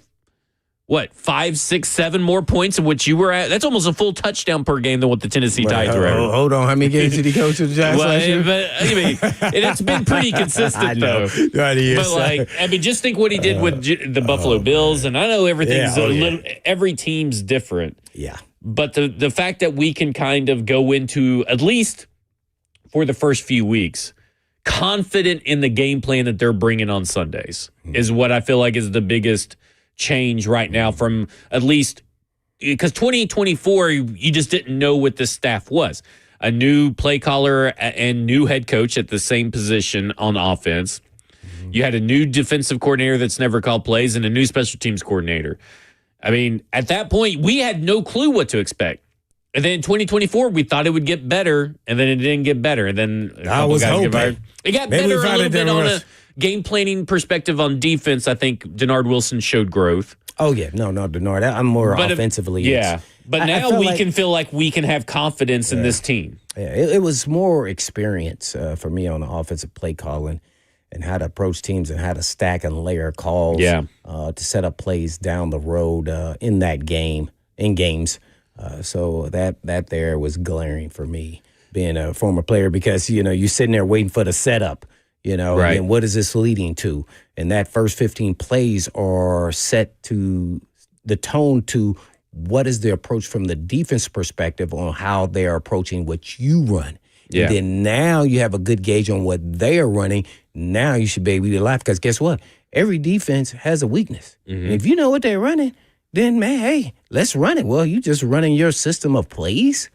what, 5, 6, 7 more points than what you were at? That's almost a full touchdown per game than what the Tennessee Titans were at. Hold on. How many games did he coach with the Giants last year? But, I mean, and it's been pretty consistent, though. But like, I mean, just think what he did with the Buffalo Bills, and I know everything's every team's different. Yeah. But the fact that we can kind of go into, at least for the first few weeks, confident in the game plan that they're bringing on Sundays is what I feel like is the biggest change right now, from at least because 2024, you just didn't know what this staff was. A new play caller and new head coach at the same position on offense. You had a new defensive coordinator that's never called plays and a new special teams coordinator. I mean, at that point, we had no clue what to expect. And then in 2024, we thought it would get better, and then it didn't get better. And then I was hoping. It got better a little bit on a game planning perspective on defense. I think Denard Wilson showed growth. Oh, yeah. No, Denard. I'm more offensively. Yeah. But now we can feel like we can have confidence in this team. Yeah, it was more experience for me on the offensive play calling and how to approach teams and how to stack and layer calls to set up plays down the road in games. So that there was glaring for me, being a former player, because, you're sitting there waiting for the setup, right. And what is this leading to? And that first 15 plays are set to the tone to what is the approach from the defense perspective on how they are approaching what you run. Yeah. And then now you have a good gauge on what they are running. Now you should be able to laugh, because guess what? Every defense has a weakness. Mm-hmm. And if you know what they're running, then, man, hey, let's run it. Well, you just running your system of plays?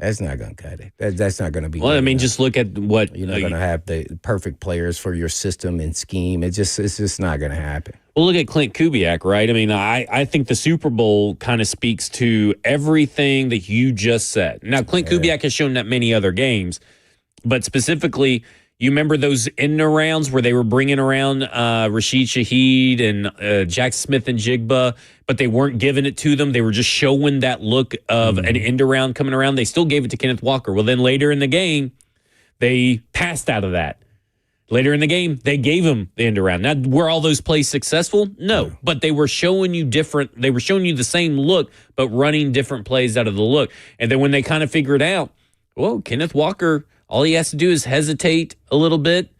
That's not going to cut it. That's not going to be Well, I mean, just look at what... You're not going to have the perfect players for your system and scheme. It's just not going to happen. Well, look at Clint Kubiak, right? I mean, I think the Super Bowl kind of speaks to everything that you just said. Now, Clint Kubiak has shown that many other games, but specifically... You remember those end-arounds where they were bringing around Rashid Shaheed and Jack Smith and Jigba, but they weren't giving it to them. They were just showing that look of an end-around coming around. They still gave it to Kenneth Walker. Well, then later in the game, they passed out of that. Later in the game, they gave him the end-around. Now, were all those plays successful? No, but they were showing you different. They were showing you the same look, but running different plays out of the look. And then when they kind of figured out, whoa, Kenneth Walker, all he has to do is hesitate a little bit,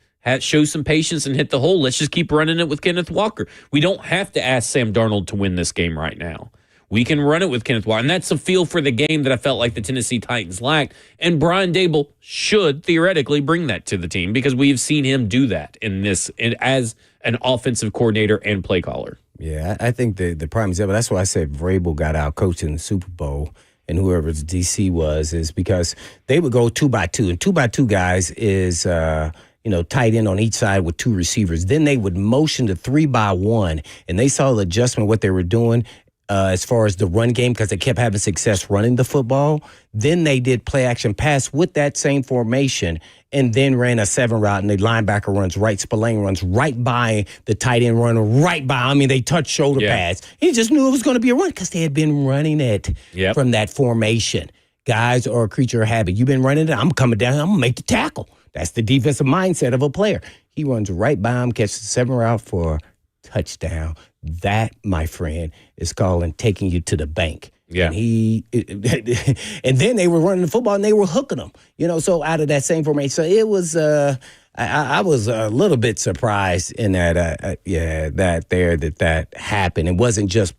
show some patience, and hit the hole. Let's just keep running it with Kenneth Walker. We don't have to ask Sam Darnold to win this game right now. We can run it with Kenneth Walker. And that's a feel for the game that I felt like the Tennessee Titans lacked. And Brian Daboll should theoretically bring that to the team, because we've seen him do that as an offensive coordinator and play caller. Yeah, I think the prime example, that's why I said Vrabel got out coached in the Super Bowl, and whoever's DC was, is because they would go 2-by-2, and 2-by-2 guys is tight end on each side with two receivers. Then they would motion to 3-by-1, and they saw the adjustment what they were doing as far as the run game, because they kept having success running the football. Then they did play action pass with that same formation, and then ran a 7 route, and the linebacker runs right, Spillane runs right by the tight end runner, right by. I mean, they touched shoulder pads. He just knew it was going to be a run because they had been running it from that formation. Guys are a creature of habit. You've been running it. I'm coming down. I'm going to make the tackle. That's the defensive mindset of a player. He runs right by him, catches the 7 route for touchdown. That, my friend, is calling taking you to the bank. Yeah. And then they were running the football and they were hooking them, so out of that same formation. So it was, I was a little bit surprised in that, that happened. It wasn't just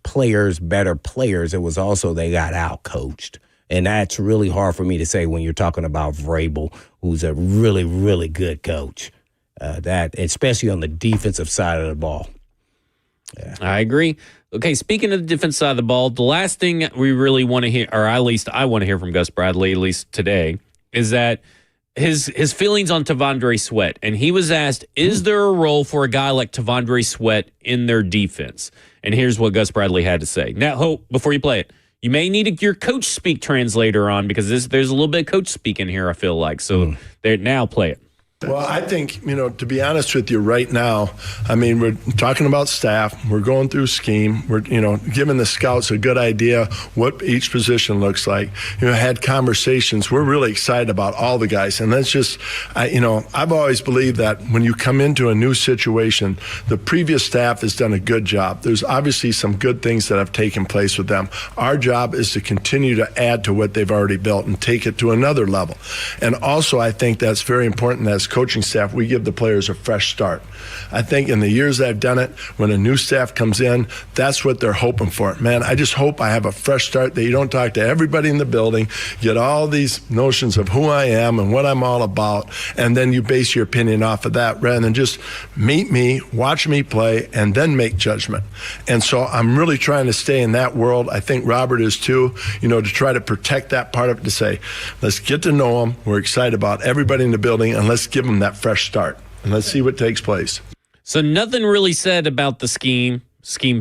better players. It was also they got out coached. And that's really hard for me to say when you're talking about Vrabel, who's a really, really good coach. That especially on the defensive side of the ball. Yeah. I agree. Okay, speaking of the defense side of the ball, the last thing we really want to hear, or at least I want to hear from Gus Bradley, at least today, is that his feelings on Tavondre Sweat. And he was asked, is there a role for a guy like Tavondre Sweat in their defense? And here's what Gus Bradley had to say. Now, Hope, before you play it, you may need your coach speak translator on because there's a little bit of coach speak in here, I feel like. So now play it. Well, I think, to be honest with you right now, I mean, we're talking about staff. We're going through scheme. We're, giving the scouts a good idea what each position looks like. Had conversations. We're really excited about all the guys. And that's just, I've always believed that when you come into a new situation, the previous staff has done a good job. There's obviously some good things that have taken place with them. Our job is to continue to add to what they've already built and take it to another level. And also, I think that's very important as coaching staff, we give the players a fresh start. I think in the years I've done it, when a new staff comes in, that's what they're hoping for. Man, I just hope I have a fresh start, that you don't talk to everybody in the building, get all these notions of who I am and what I'm all about, and then you base your opinion off of that rather than just meet me, watch me play, and then make judgment. And so I'm really trying to stay in that world. I think Robert is too, to try to protect that part of it, to say, let's get to know them. We're excited about everybody in the building, and let's give them that fresh start, and let's see what takes place. So nothing really said about the scheme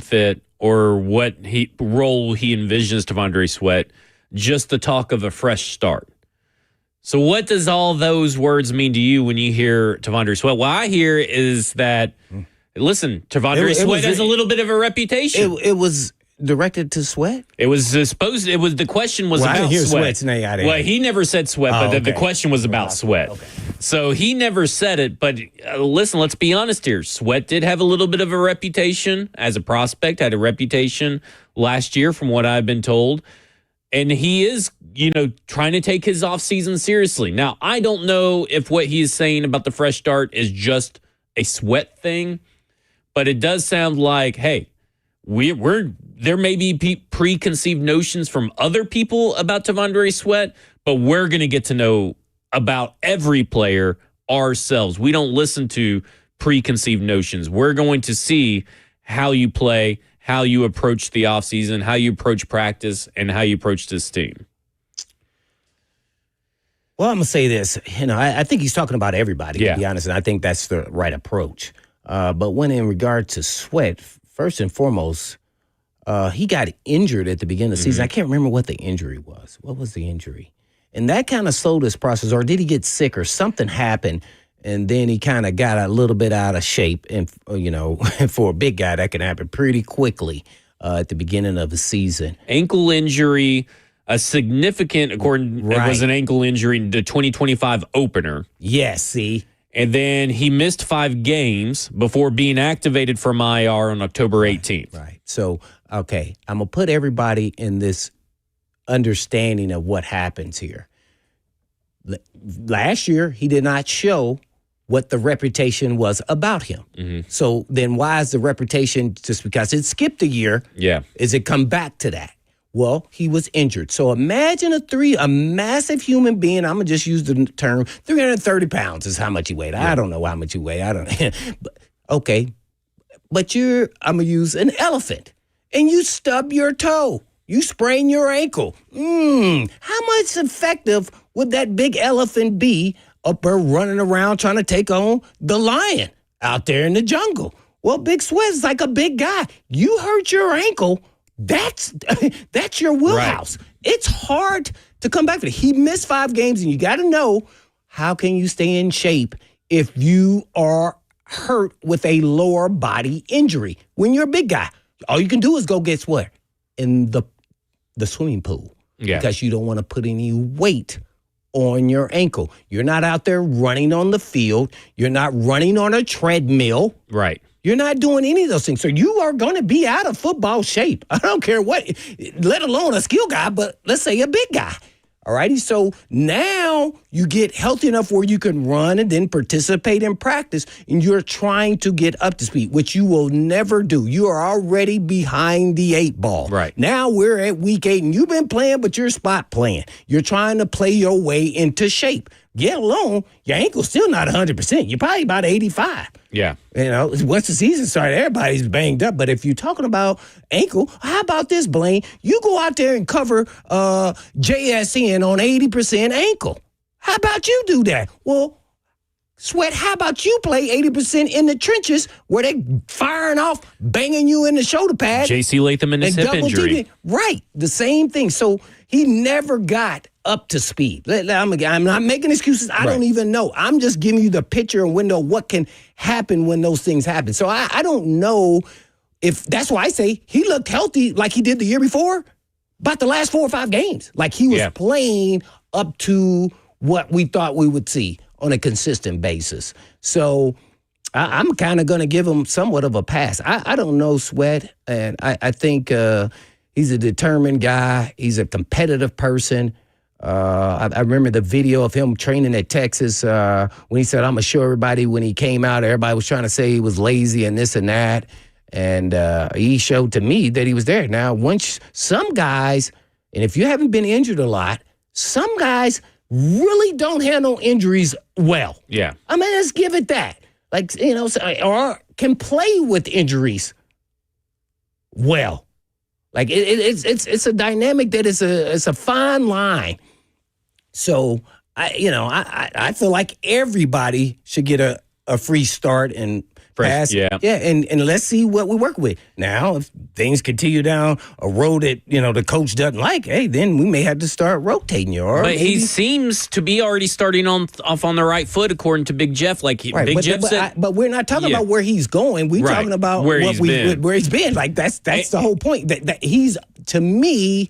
fit, or what role he envisions Tavondre Sweat, just the talk of a fresh start. So what does all those words mean to you when you hear Tavondre Sweat? What I hear is that, listen, Tavondre Sweat has a little bit of a reputation. It was directed to Sweat? The question was about I didn't hear Sweat. Sweat's name. Well, he never said Sweat, but the question was about Sweat. Okay. So he never said it, but listen, let's be honest here. Sweat did have a little bit of a reputation as a prospect, had a reputation last year from what I've been told. And he is, trying to take his offseason seriously. Now, I don't know if what he is saying about the fresh start is just a Sweat thing, but it does sound like, hey, there may be preconceived notions from other people about Tavondre Sweat, but we're going to get to know about every player ourselves. We don't listen to preconceived notions. We're going to see how you play, how you approach the offseason, how you approach practice, and how you approach this team. Well, I'm going to say this. I think he's talking about everybody, to be honest, and I think that's the right approach. But when in regard to Sweat, first and foremost, he got injured at the beginning of the season. I can't remember what the injury was. What was the injury? And that kind of slowed his process. Or did he get sick or something happened, and then he kind of got a little bit out of shape? And, for a big guy, that can happen pretty quickly at the beginning of the season. Ankle injury, a significant, it was an ankle injury in the 2025 opener. Yes, see? And then he missed 5 games before being activated from IR on October 18th. Right. So, okay, I'm going to put everybody in this understanding of what happens here. Last year, he did not show what the reputation was about him. Mm-hmm. So then why is the reputation, just because it skipped a year, is it come back to that? Well, he was injured. So imagine a massive human being. I'm going to just use the term 330 pounds is how much he weighed. I don't know how much he weighed. I don't know. Okay. But I'm going to use an elephant, and you stub your toe. You sprain your ankle. How much effective would that big elephant be up there running around trying to take on the lion out there in the jungle? Well, Big Sweat's like a big guy. You hurt your ankle, that's your wheelhouse. Right. It's hard to come back from it. He missed 5 games, and you got to know, how can you stay in shape if you are hurt with a lower body injury? When you're a big guy, all you can do is go, guess what? In the swimming pool. Yeah. Because you don't want to put any weight on your ankle. You're not out there running on the field. You're not running on a treadmill. Right. You're not doing any of those things. So you are going to be out of football shape. I don't care what, let alone a skill guy, but let's say a big guy. All righty. So now you get healthy enough where you can run and then participate in practice, and you're trying to get up to speed, which you will never do. You are already behind the 8 ball. Right. Now we're at week 8, and you've been playing, but you're spot playing. You're trying to play your way into shape. Get alone, your ankle's still not 100%. You're probably about 85. Yeah. Once the season started, everybody's banged up. But if you're talking about ankle, how about this, Blaine? You go out there and cover JSN on 80% ankle. How about you do that? Well, Sweat, how about you play 80% in the trenches where they firing off, banging you in the shoulder pad? J.C. Latham and his hip injury. Right, the same thing. So he never got up to speed. I'm not making excuses. I don't even know. I'm just giving you the picture and window of what can happen when those things happen. So I don't know if that's why I say he looked healthy like he did the year before, about the last 4 or 5 games. Like he was playing up to what we thought we would see on a consistent basis. So I'm kind of going to give him somewhat of a pass. I don't know Sweat, and I think he's a determined guy. He's a competitive person. I remember the video of him training at Texas when he said, I'm going to show everybody when he came out. Everybody was trying to say he was lazy and this and that. And he showed to me that he was there. Now, once some guys, and if you haven't been injured a lot, some guys really don't handle injuries well. Yeah. I mean, let's give it that. Like, or can play with injuries well. Like it's a dynamic that it's a fine line. So I feel like everybody should get a free start and pass. Yeah. And let's see what we work with. Now, if things continue down a road that the coach doesn't like, hey, then we may have to start rotating you. But he seems to be already starting off on the right foot, according to Big Jeff. Like Big Jeff said, but we're not talking about where he's going. We're talking about where he's been. Like that's the whole point. That he's, to me,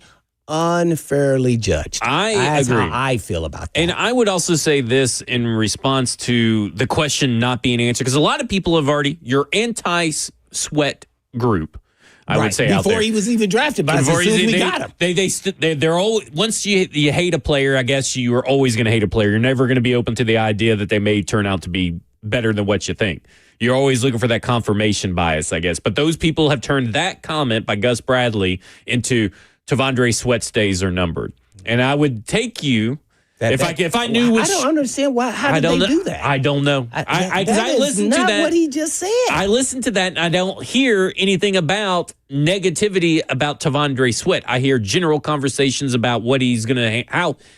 unfairly judged. That's agree. How I feel about that. And I would also say this in response to the question not being answered, because a lot of people have already, your anti-Sweat group, I would say out there. Before he was even drafted, but as soon as we got him. They're all, once you hate a player, I guess you are always going to hate a player. You're never going to be open to the idea that they may turn out to be better than what you think. You're always looking for that confirmation bias, I guess. But those people have turned that comment by Gus Bradley into Tavondre Sweat's days are numbered. And I would take you if I knew which. I don't understand why. How did they do that? I don't know. I listened to that. Not what he just said. I listened to that, and I don't hear anything about negativity about Tavondre Sweat. I hear general conversations about what he's gonna,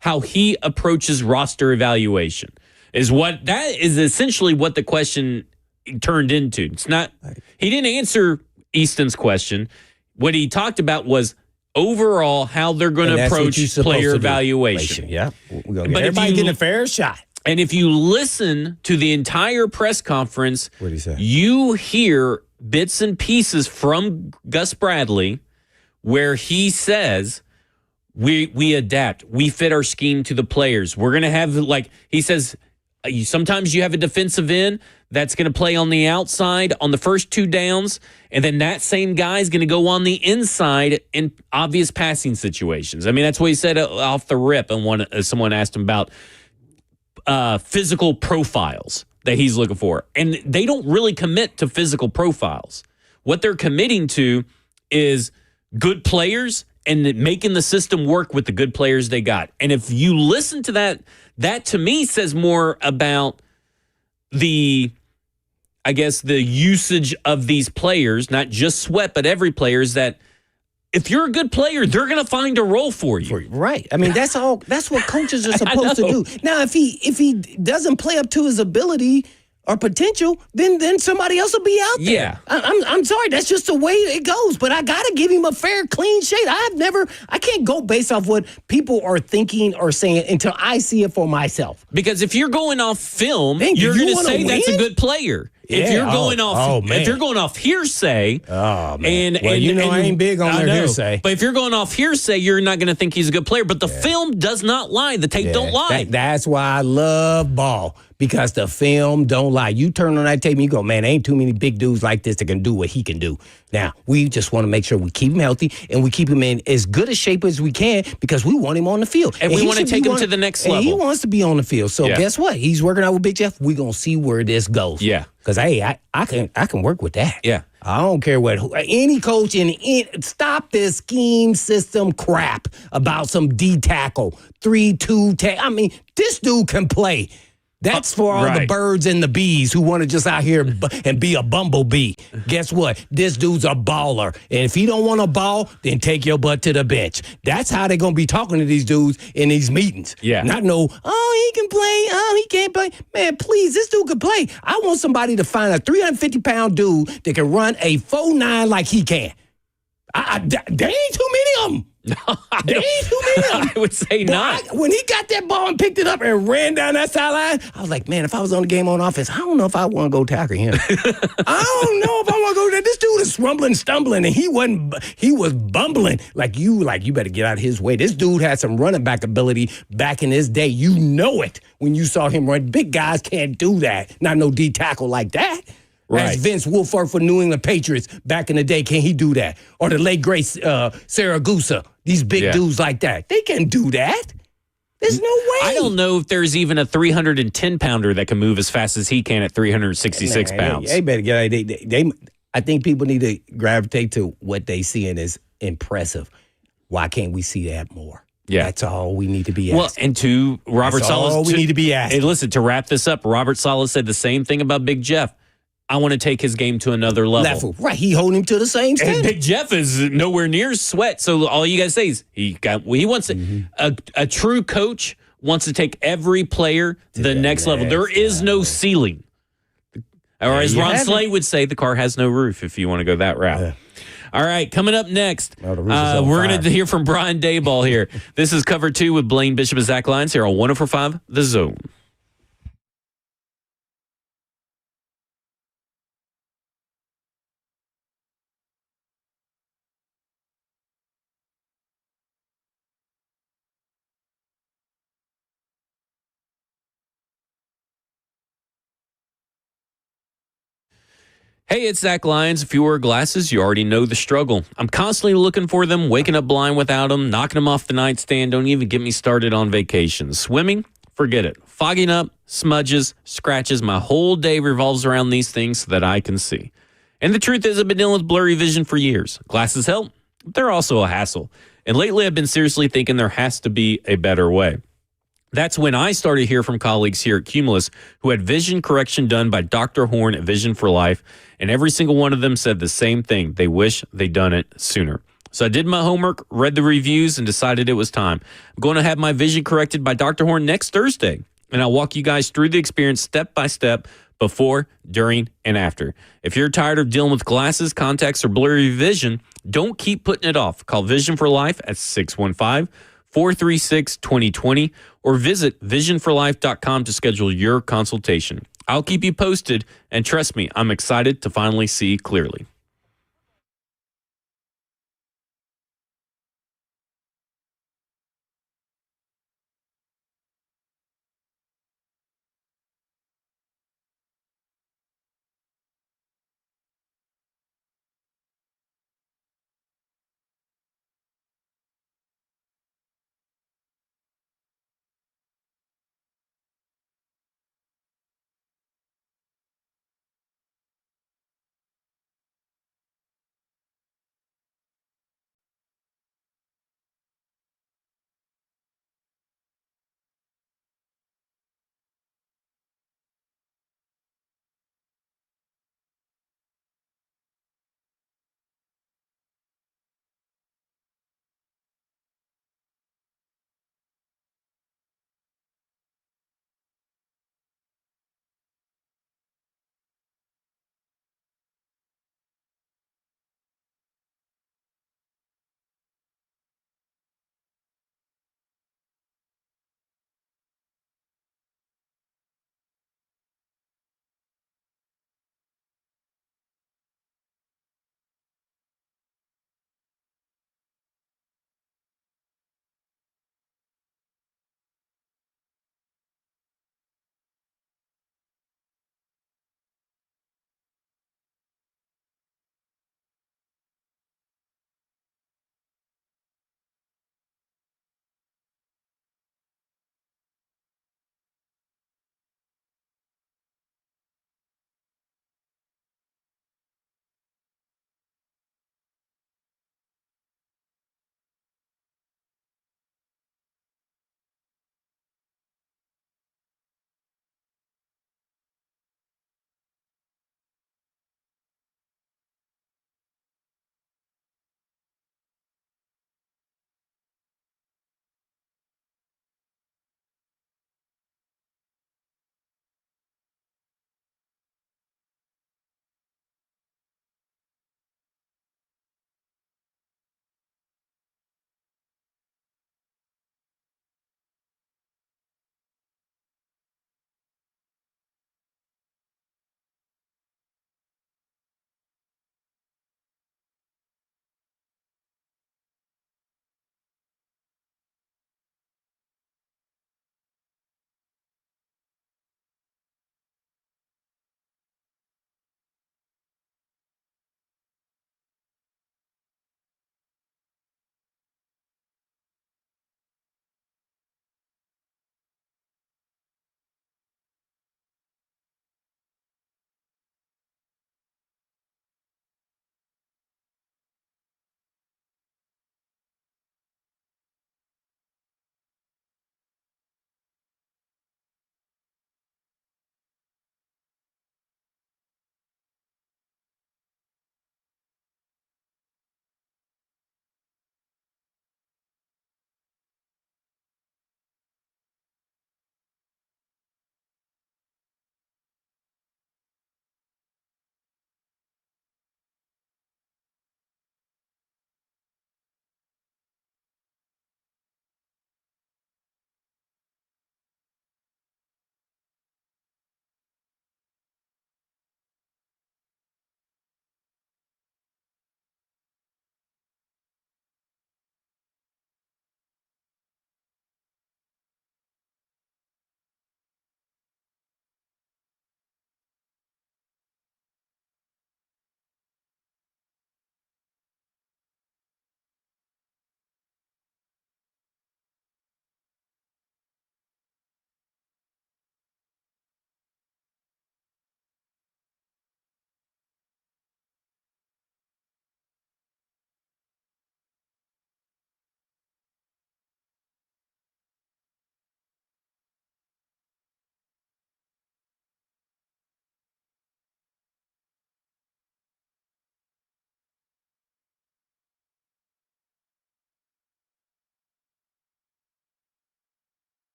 how he approaches roster evaluation. That is essentially what the question turned into. It's not. He didn't answer Easton's question. What he talked about was overall how they're going to approach player evaluation. Yeah, we're going to get everybody getting a fair shot. And if you listen to the entire press conference, what did he say? You hear bits and pieces from Gus Bradley where he says, we adapt. We fit our scheme to the players. We're going to have, like, he says, sometimes you have a defensive end that's going to play on the outside on the first 2 downs, and then that same guy is going to go on the inside in obvious passing situations. I mean, that's what he said off the rip, and someone asked him about physical profiles that he's looking for. And they don't really commit to physical profiles. What they're committing to is good players and making the system work with the good players they got. And if you listen to that, that to me says more about the usage of these players, not just Sweat, but every player, is that if you're a good player, they're going to find a role for you. Right. I mean, that's all. That's what coaches are supposed to do. Now, if he doesn't play up to his ability or potential, then somebody else will be out there. Yeah. I'm sorry. That's just the way it goes. But I got to give him a fair, clean shade. I can't go based off what people are thinking or saying until I see it for myself. Because if you're going off film, you're going to say that's a good player. Yeah. If you're going off hearsay, I ain't big on their hearsay. But if you're going off hearsay, you're not going to think he's a good player. But the film does not lie. The tape don't lie. That's why I love ball. because the film don't lie. You turn on that tape and you go, man, there ain't too many big dudes like this that can do what he can do. Now, we just want to make sure we keep him healthy and we keep him in as good a shape as we can because we want him on the field. And we want to take him to the next level. He wants to be on the field. So guess what? He's working out with Big Jeff. We're going to see where this goes. Yeah. Because, hey, I can work with that. Yeah. I don't care what any coach stop this scheme system crap about some D tackle 3-2. I mean, this dude can play. That's for all the birds and the bees who want to just out here and be a bumblebee. Guess what? This dude's a baller. And if he don't want a ball, then take your butt to the bench. That's how they're going to be talking to these dudes in these meetings. Yeah. Not no, he can play. Oh, he can't play. Man, please, this dude can play. I want somebody to find a 350-pound dude that can run a 4.9 like he can. There ain't too many of them. There ain't too many of them. I would say not. When he got that ball and picked it up and ran down that sideline, I was like, man, if I was on the game on offense, I don't know if I want to go tackle him. I don't know if I want to go there. This dude is rumbling, stumbling, and he was bumbling. Like you better get out of his way. This dude had some running back ability back in his day. You know it when you saw him run. Big guys can't do that. Not no D tackle like that. Right. As Vince Wilfork for New England Patriots back in the day, can he do that? Or the late great Saragusa, these big dudes like that. They can't do that. There's no way. I don't know if there's even a 310-pounder that can move as fast as he can at 366 pounds. They better get out. I think people need to gravitate to what they see and is impressive. Why can't we see that more? Yeah. That's all we need to be asking. Well, and to Robert Saleh. All we need to be asking. Hey, listen, to wrap this up, Robert Saleh said the same thing about Big Jeff. I want to take his game to another level. Right. He holding him to the same standard. And Big Jeff is nowhere near Sweat. So all you guys say is he wants a true coach wants to take every player to the next level. There is no ceiling. Or as Ron Slay would say, the car has no roof if you want to go that route. Yeah. All right, coming up next, we're going to hear from Brian Daboll here. This is Cover 2 with Blaine Bishop and Zach Lyons here on 104.5 The Zone. Hey, it's Zach Lyons. If you wear glasses, you already know the struggle. I'm constantly looking for them, waking up blind without them, knocking them off the nightstand. Don't even get me started on vacations. Swimming? Forget it. Fogging up, smudges, scratches. My whole day revolves around these things so that I can see. And the truth is, I've been dealing with blurry vision for years. Glasses help, but they're also a hassle. And lately, I've been seriously thinking there has to be a better way. That's when I started to hear from colleagues here at Cumulus who had vision correction done by Dr. Horn at Vision for Life, and every single one of them said the same thing. They wish they'd done it sooner. So I did my homework, read the reviews, and decided it was time. I'm going to have my vision corrected by Dr. Horn next Thursday, and I'll walk you guys through the experience step by step, before, during, and after. If you're tired of dealing with glasses, contacts, or blurry vision, don't keep putting it off. Call Vision for Life at 615-436-2020 or visit visionforlife.com to schedule your consultation. I'll keep you posted, and trust me, I'm excited to finally see clearly.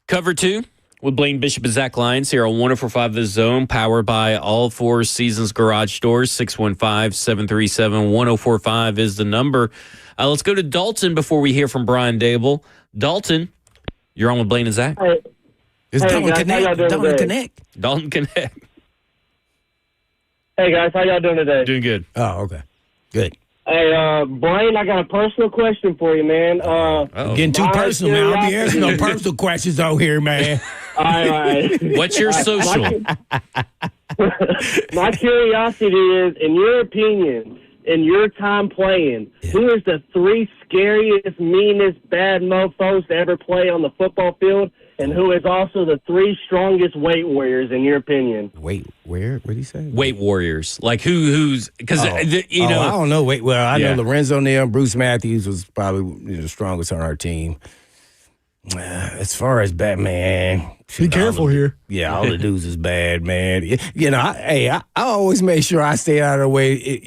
Cover 2 with Blaine Bishop and Zach Lyons here on 104.5 The Zone, powered by All Four Seasons Garage Doors. 615-737-1045 is the number. Let's go to Dalton before we hear from Brian Daboll. Dalton, you're on with Blaine and Zach. Hey, It's Hey, Dalton guys, how y'all Connect. doing Dalton today? Connect. Dalton Connect. Hey guys, how y'all doing today? Doing good. Oh, okay. Good. Hey, Blaine, I got a personal question for you, man. Getting too my personal, man. I'll be asking no curiosity- personal questions out here, man. All right. What's your social? My curiosity is, in your opinion, in your time playing, who is the 3 scariest, meanest, bad mofos to ever play on the football field, and who is also the 3 strongest weight warriors, in your opinion? Wait, where? What did he say? Weight Warriors. Like who's because you know I don't know. Wait, well, I Yeah. know Lorenzo Neal, Bruce Matthews was probably the strongest on our team. As far as Batman, Be careful here. yeah, all the dudes is bad, man. You know, I always make sure I stay out of the way.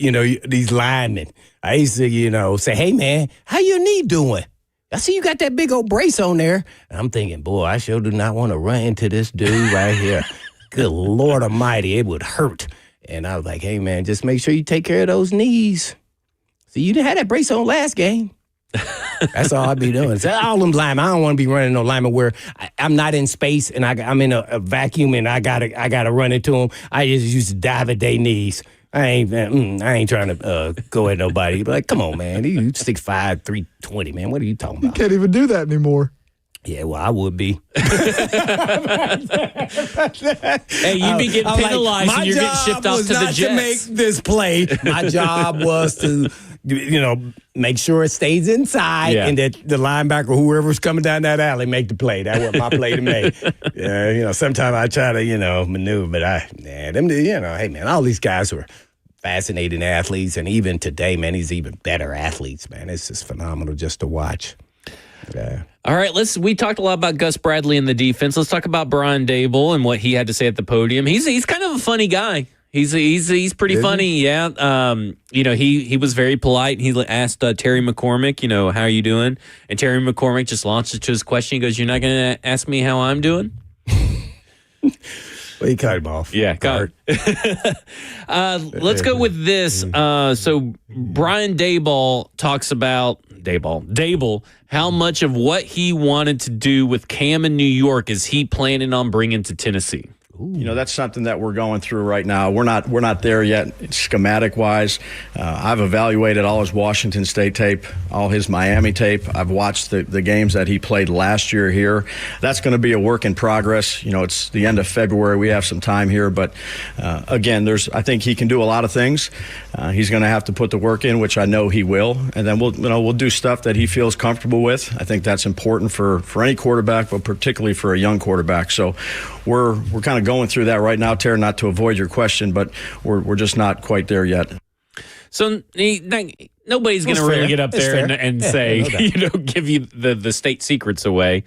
These linemen. I used to, say, "Hey, man, how your knee doing? I see you got that big old brace on there." And I'm thinking, boy, I sure do not want to run into this dude right here. Good Lord Almighty, it would hurt. And I was like, "Hey, man, just make sure you take care of those knees." See, you didn't have that brace on last game. That's all I be doing. So all them linemen, I don't want to be running no linemen where I'm not in space and I'm in a vacuum and I gotta run into them. I just used to dive at their knees. I ain't trying to go at nobody. But like, come on, man, you 6'5", 320, man. What are you talking about? Can't even do that anymore. Yeah, well, I would be. hey, you'd be getting I'm like, penalized my and you're getting job shipped off was to the not to make Jets. this play. My job was to, make sure it stays inside Yeah. and that the linebacker, whoever's coming down that alley, make the play. That was my play to make. Sometimes I try to, maneuver, but hey, man, all these guys were fascinating athletes, and even today, man, he's even better athletes, man. It's just phenomenal just to watch. Yeah. All right, we talked a lot about Gus Bradley in the defense. Let's talk about Brian Daboll and what he had to say at the podium. He's kind of a funny guy. He's pretty funny, yeah. He was very polite. He asked Terry McCormick, how are you doing? And Terry McCormick just launched into his question. He goes, "You're not going to ask me how I'm doing?" Well, he cut him off. Yeah, got it. Let's go with this. So Brian Daboll talks about Daboll. How much of what he wanted to do with Cam in New York is he planning on bringing to Tennessee? That's something that we're going through right now. We're not there yet, schematic wise. I've evaluated all his Washington State tape, all his Miami tape. I've watched the games that he played last year here. That's going to be a work in progress. It's the end of February. We have some time here, but again, I think he can do a lot of things. He's going to have to put the work in, which I know he will, and then we'll do stuff that he feels comfortable with. I think that's important for any quarterback, but particularly for a young quarterback. So we're kind of going through that right now, Terry, not to avoid your question, but we're just not quite there yet. So nobody's going to really get up there and say, give you the state secrets away.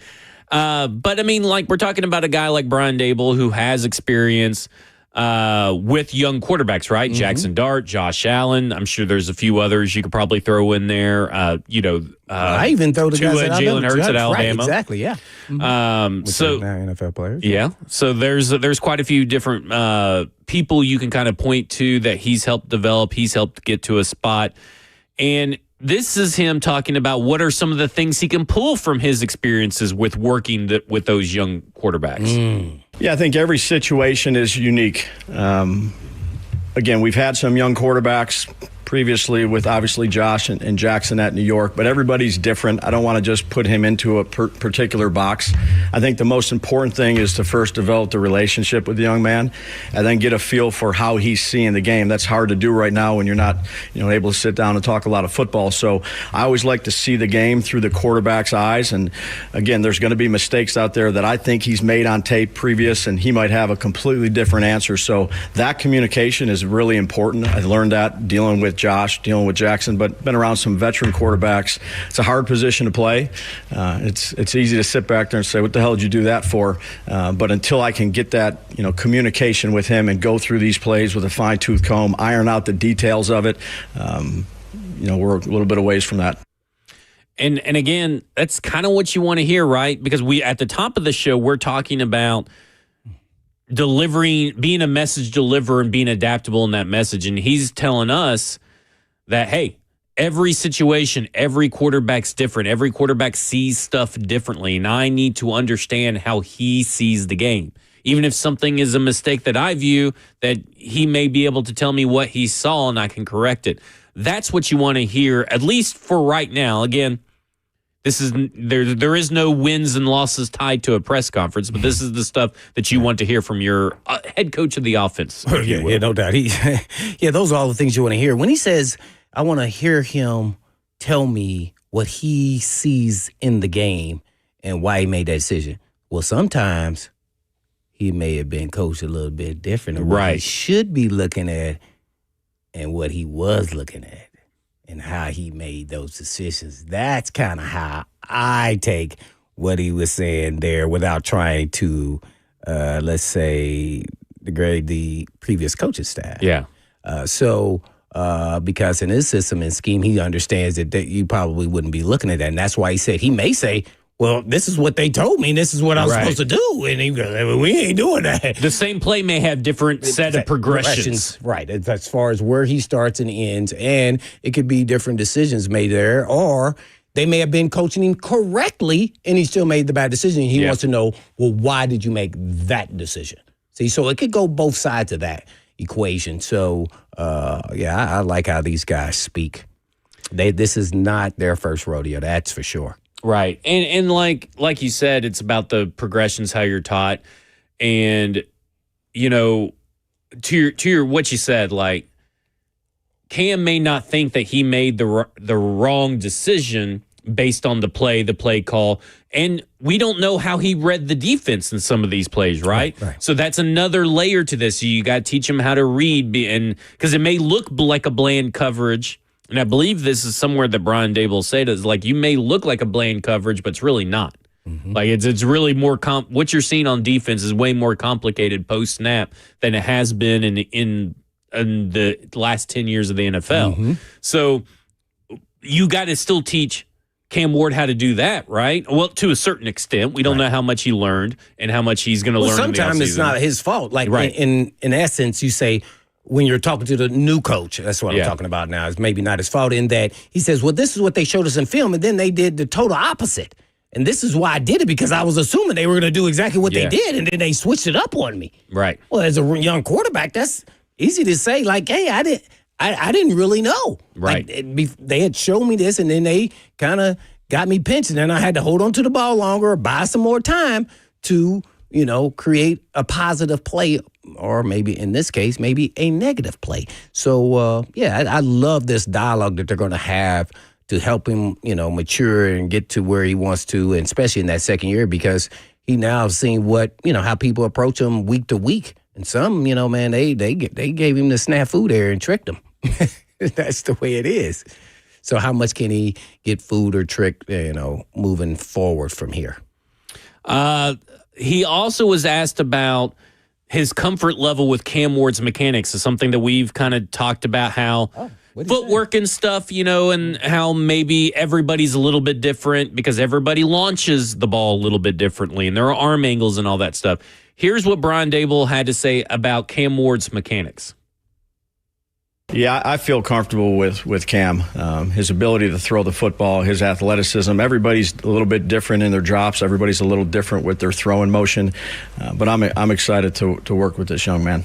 But I mean, like, we're talking about a guy like Brian Daboll who has experience with young quarterbacks, right? Mm-hmm. Jackson Dart, Josh Allen. I'm sure there's a few others you could probably throw in there. I even throw the guys Tua, that Jalen Hurts at Alabama. Right, exactly, yeah. So now NFL players. Yeah. So there's quite a few different people you can kind of point to that he's helped develop. He's helped get to a spot. And this is him talking about what are some of the things he can pull from his experiences with working with those young quarterbacks. Yeah, I think every situation is unique. Again, we've had some young quarterbacks previously with obviously Josh and Jackson at New York, but everybody's different. I don't want to just put him into a particular box. I think the most important thing is to first develop the relationship with the young man and then get a feel for how he's seeing the game. That's hard to do right now when you're not able to sit down and talk a lot of football. So I always like to see the game through the quarterback's eyes. And again, there's going to be mistakes out there that I think he's made on tape previous, and he might have a completely different answer. So that communication is really important. I learned that dealing with Josh, dealing with Jackson, but been around some veteran quarterbacks. It's a hard position to play. It's easy to sit back there and say, what the hell did you do that for? But until I can get that communication with him and go through these plays with a fine-tooth comb, iron out the details of it, we're a little bit of ways from that. And again, that's kind of what you want to hear, right? Because we at the top of the show, we're talking about being a message deliverer and being adaptable in that message. And he's telling us that, hey, every situation, every quarterback's different. Every quarterback sees stuff differently, and I need to understand how he sees the game. Even if something is a mistake that I view, that he may be able to tell me what he saw and I can correct it. That's what you want to hear, at least for right now. Again, there is no wins and losses tied to a press conference, but this is the stuff that you want to hear from your head coach of the offense. Yeah, no doubt. Those are all the things you want to hear. When he says, I want to hear him tell me what he sees in the game and why he made that decision. Well, sometimes he may have been coached a little bit different than what he should be looking at and what he was looking at and how he made those decisions. That's kind of how I take what he was saying there without trying to, let's say, degrade the previous coaching staff. Yeah. Because in his system and scheme, he understands that you probably wouldn't be looking at that. And that's why he may say, well, this is what they told me, and this is what I was supposed to do. And he goes, we ain't doing that. The same play may have different set of progressions. Right, as far as where he starts and ends. And it could be different decisions made there, or they may have been coaching him correctly, and he still made the bad decision. He wants to know, well, why did you make that decision? See, so it could go both sides of that equation. So, I like how these guys speak. This is not their first rodeo, that's for sure. Right. And like you said, it's about the progressions, how you're taught. And, to your what you said, like, Cam may not think that he made the wrong decision based on the play call. And we don't know how he read the defense in some of these plays, right? Right. So that's another layer to this. You got to teach him how to read, and because it may look like a bland coverage. And I believe this is somewhere that Brian Daboll said is like, you may look like a bland coverage, but it's really not. Mm-hmm. Like it's really more what you're seeing on defense is way more complicated post snap than it has been in the last 10 years of the NFL. Mm-hmm. So you got to still teach Cam Ward how to do that, right? Well, to a certain extent. We don't know how much he learned and how much he's going to learn. Sometimes it's not his fault. Like in essence, you say, when you're talking to the new coach, that's what I'm talking about now, it's maybe not his fault in that he says, well, this is what they showed us in film, and then they did the total opposite. And this is why I did it, because I was assuming they were going to do exactly what they did, and then they switched it up on me. Right. Well, as a young quarterback, that's easy to say, like, hey, I didn't really know. Right. Like, they had shown me this, and then they kind of got me pinched, and then I had to hold on to the ball longer or buy some more time to, create a positive play, or maybe in this case, maybe a negative play. So, I love this dialogue that they're going to have to help him, mature and get to where he wants to, and especially in that second year, because he now has seen how people approach him week to week. And some, man, they gave him the snafu there and tricked him. That's the way it is. So how much can he get food or tricked, moving forward from here? He also was asked about his comfort level with Cam Ward's mechanics. Is something that we've kind of talked about, how footwork and stuff, and how maybe everybody's a little bit different because everybody launches the ball a little bit differently, and there are arm angles and all that stuff. Here's what Brian Daboll had to say about Cam Ward's mechanics. Yeah, I feel comfortable with Cam. His ability to throw the football, his athleticism. Everybody's a little bit different in their drops. Everybody's a little different with their throwing motion. But I'm excited to work with this young man.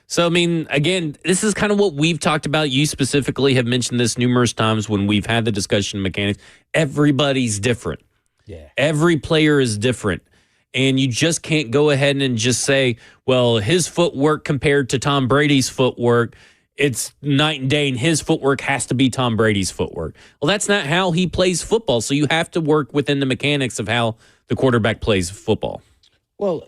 So, I mean, again, this is kind of what we've talked about. You specifically have mentioned this numerous times when we've had the discussion of mechanics. Everybody's different. Yeah. Every player is different. And you just can't go ahead and just say, well, his footwork compared to Tom Brady's footwork, it's night and day, and his footwork has to be Tom Brady's footwork. Well, that's not how he plays football. So you have to work within the mechanics of how the quarterback plays football. Well,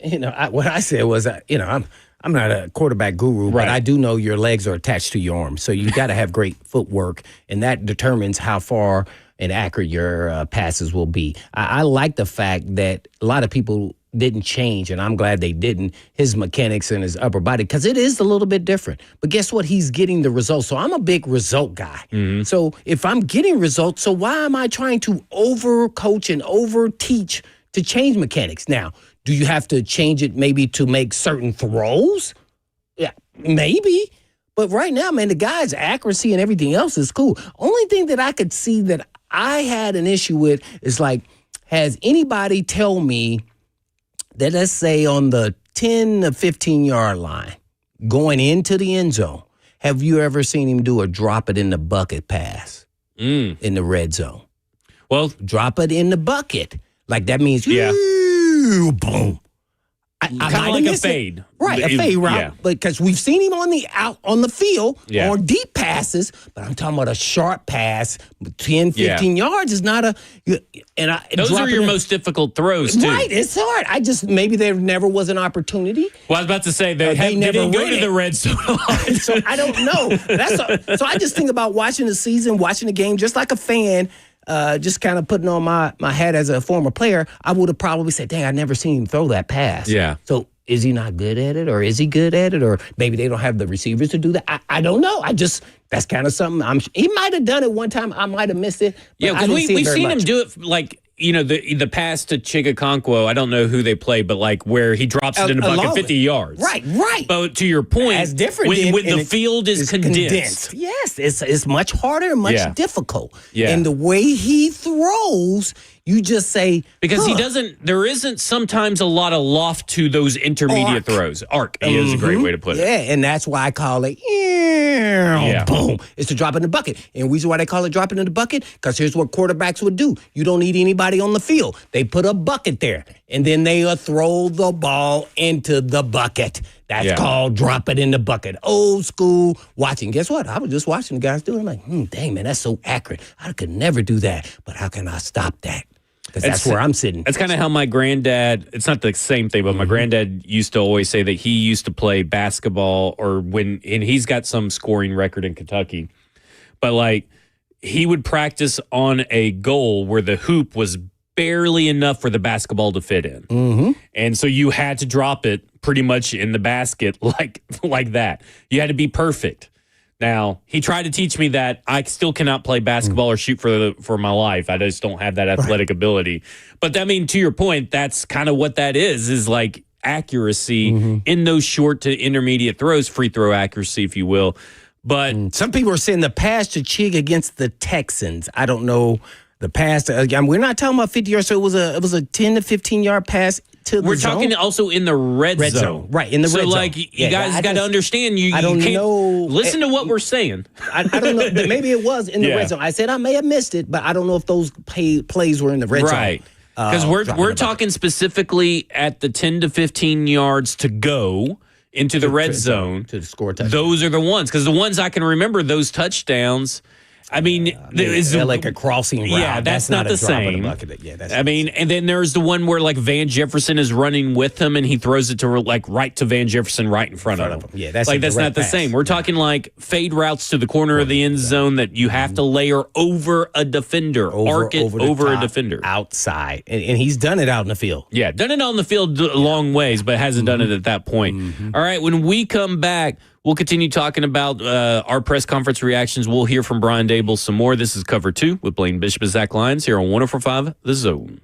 what I said was, I'm not a quarterback guru, but I do know your legs are attached to your arms. So you got to have great footwork, and that determines how far and accurate your passes will be. I like the fact that a lot of people didn't change, and I'm glad they didn't, his mechanics and his upper body, because it is a little bit different. But guess what? He's getting the results. So I'm a big result guy. So if I'm getting results, so why am I trying to over-coach and over-teach to change mechanics? Now, do you have to change it maybe to make certain throws? Yeah, maybe. But right now, man, the guy's accuracy and everything else is cool. Only thing that I could see that I had an issue with is like, has anybody tell me that, let's say on the 10 to 15 yard line, going into the end zone, have you ever seen him do a drop it in the bucket pass in the red zone? Well, Drop it in the bucket. Like that means, boom. kind of like a fade. Right, a fade route. Yeah. Because we've seen him on the field Yeah. on deep passes, but I'm talking about a sharp pass, 10, 15 yards is not a. Those are your most difficult throws, too. Right, it's hard. Maybe there never was an opportunity. Well, I was about to say, they never didn't go ran to it. the red zone a lot. So I don't know. So I just think about watching the season, watching the game, just like a fan. Just kind of putting on my hat as a former player, I would have probably said, dang, I've never seen him throw that pass. Yeah. So is he not good at it, or is he good at it, or maybe they don't have the receivers to do that? I don't know. That's kind of something. He might have done it one time. I might have missed it. Yeah, because we've seen him do it like, the pass to Chigakonkwo, I don't know who they play, but like where he drops it in the bucket 50 yards. Right. But to your point, That's different when the field is condensed. Yes, it's much harder and much difficult. Yeah. And the way he throws, you just say, Because there isn't sometimes a lot of loft to those intermediate throws. Arc is a great way to put it. Yeah, and that's why I call it, boom. It's to drop in the bucket. And the reason why they call it dropping in the bucket, because here's what quarterbacks would do. You don't need anybody on the field. They put a bucket there, and then they throw the ball into the bucket. That's called drop it in the bucket. Old school watching. Guess what? I was just watching the guys do it. I'm like, dang, man, that's so accurate. I could never do that. But how can I stop that? Because that's where I'm sitting. That's kind of how my granddad, it's not the same thing, but my granddad used to always say that he used to play basketball and he's got some scoring record in Kentucky. But like he would practice on a goal where the hoop was barely enough for the basketball to fit in. And so you had to drop it pretty much in the basket like that. You had to be perfect. Now, he tried to teach me that I still cannot play basketball or shoot for my life. I just don't have that athletic ability. But I mean, to your point, that's kind of what that is like accuracy in those short to intermediate throws, free throw accuracy, if you will. But some people are saying the pass to Chig against the Texans. I don't know the pass. We're not talking about 50 yards. So it was a 10 to 15 yard pass to the we're zone. Talking also in the red zone. Right, in the red zone. So, like, you guys got to understand, I don't know. Listen to what we're saying. I don't know. Maybe it was in the red zone. I said I may have missed it, but I don't know if those plays were in the red zone. Right. Because we're talking specifically at the 10 to 15 yards to go into the red zone. To score a touchdown. Those are the ones. Because the ones I can remember, those touchdowns, I mean, it's like a crossing route. Yeah, that's not the same. And then there's the one where like Van Jefferson is running with him and he throws it to like right to Van Jefferson right in front of him. Yeah, that's not the same. We're talking like fade routes to the corner of the end zone that you have to layer over a defender, arc it over a defender. Outside. And he's done it out in the field. Yeah, done it on the field a long ways, but hasn't done it at that point. All right, when we come back, we'll continue talking about our press conference reactions. We'll hear from Brian Daboll some more. This is Cover 2 with Blaine Bishop and Zach Lyons here on 104.5 The Zone.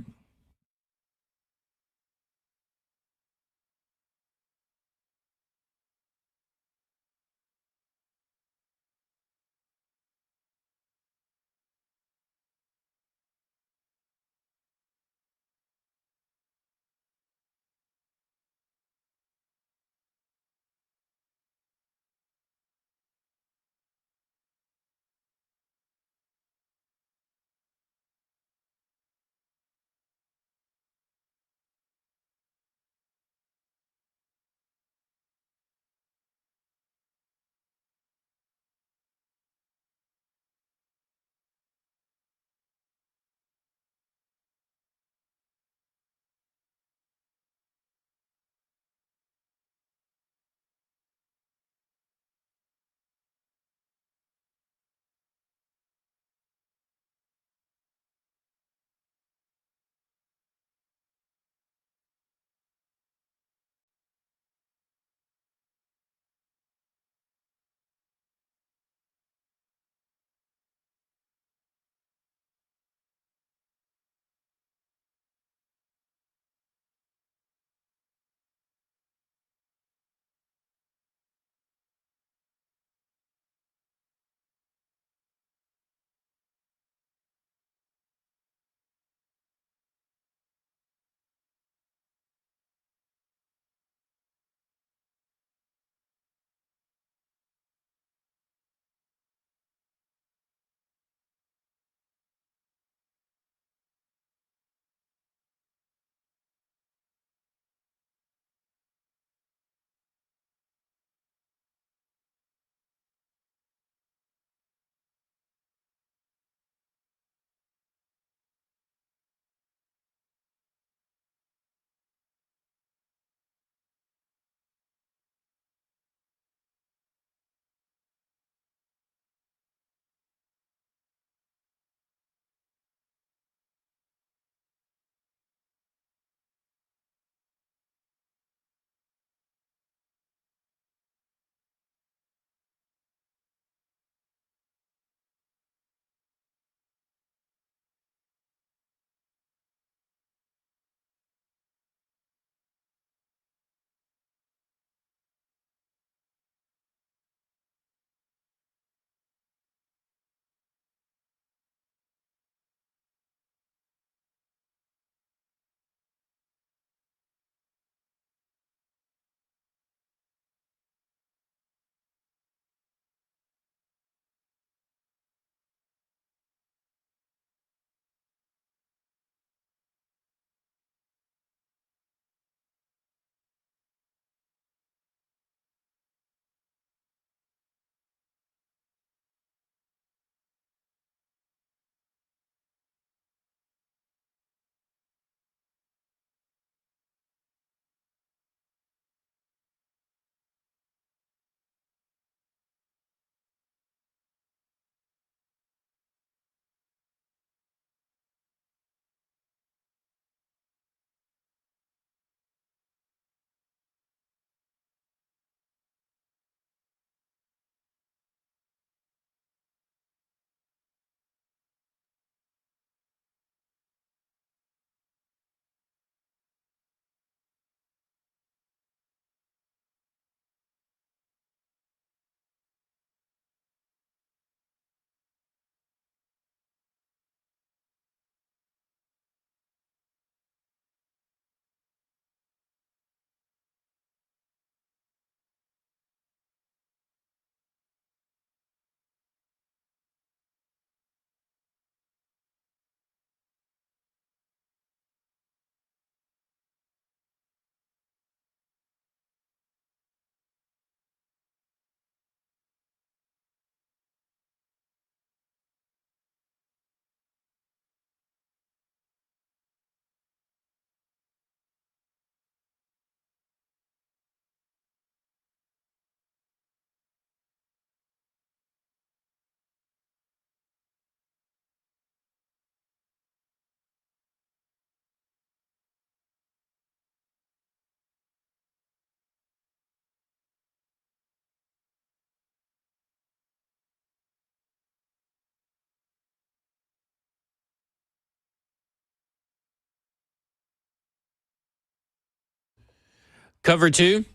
Cover 2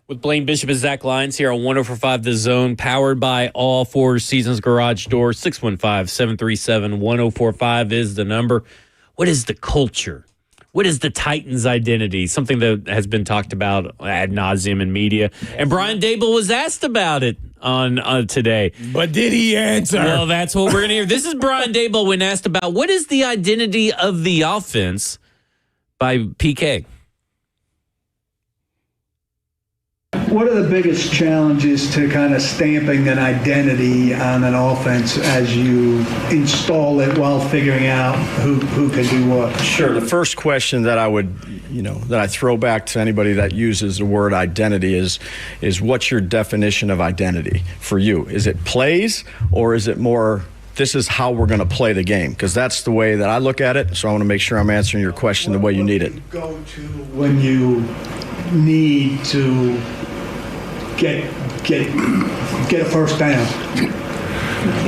with Blaine Bishop and Zach Lyons here on 104.5 The Zone, powered by all Four Seasons Garage Doors. 615-737-1045 is the number. What is the culture? What is the Titans' identity? Something that has been talked about ad nauseum in media. And Brian Daboll was asked about it on today. But did he answer? Well, that's what we're going to hear. This is Brian Daboll when asked about what is the identity of the offense by PK. What are the biggest challenges to kind of stamping an identity on an offense as you install it while figuring out who can do what? Sure. The first question that I would, that I throw back to anybody that uses the word identity is what's your definition of identity for you? Is it plays, or is it more, this is how we're going to play the game? Because that's the way that I look at it. So I want to make sure I'm answering your question the way you need it. Go to when you need to get a first down.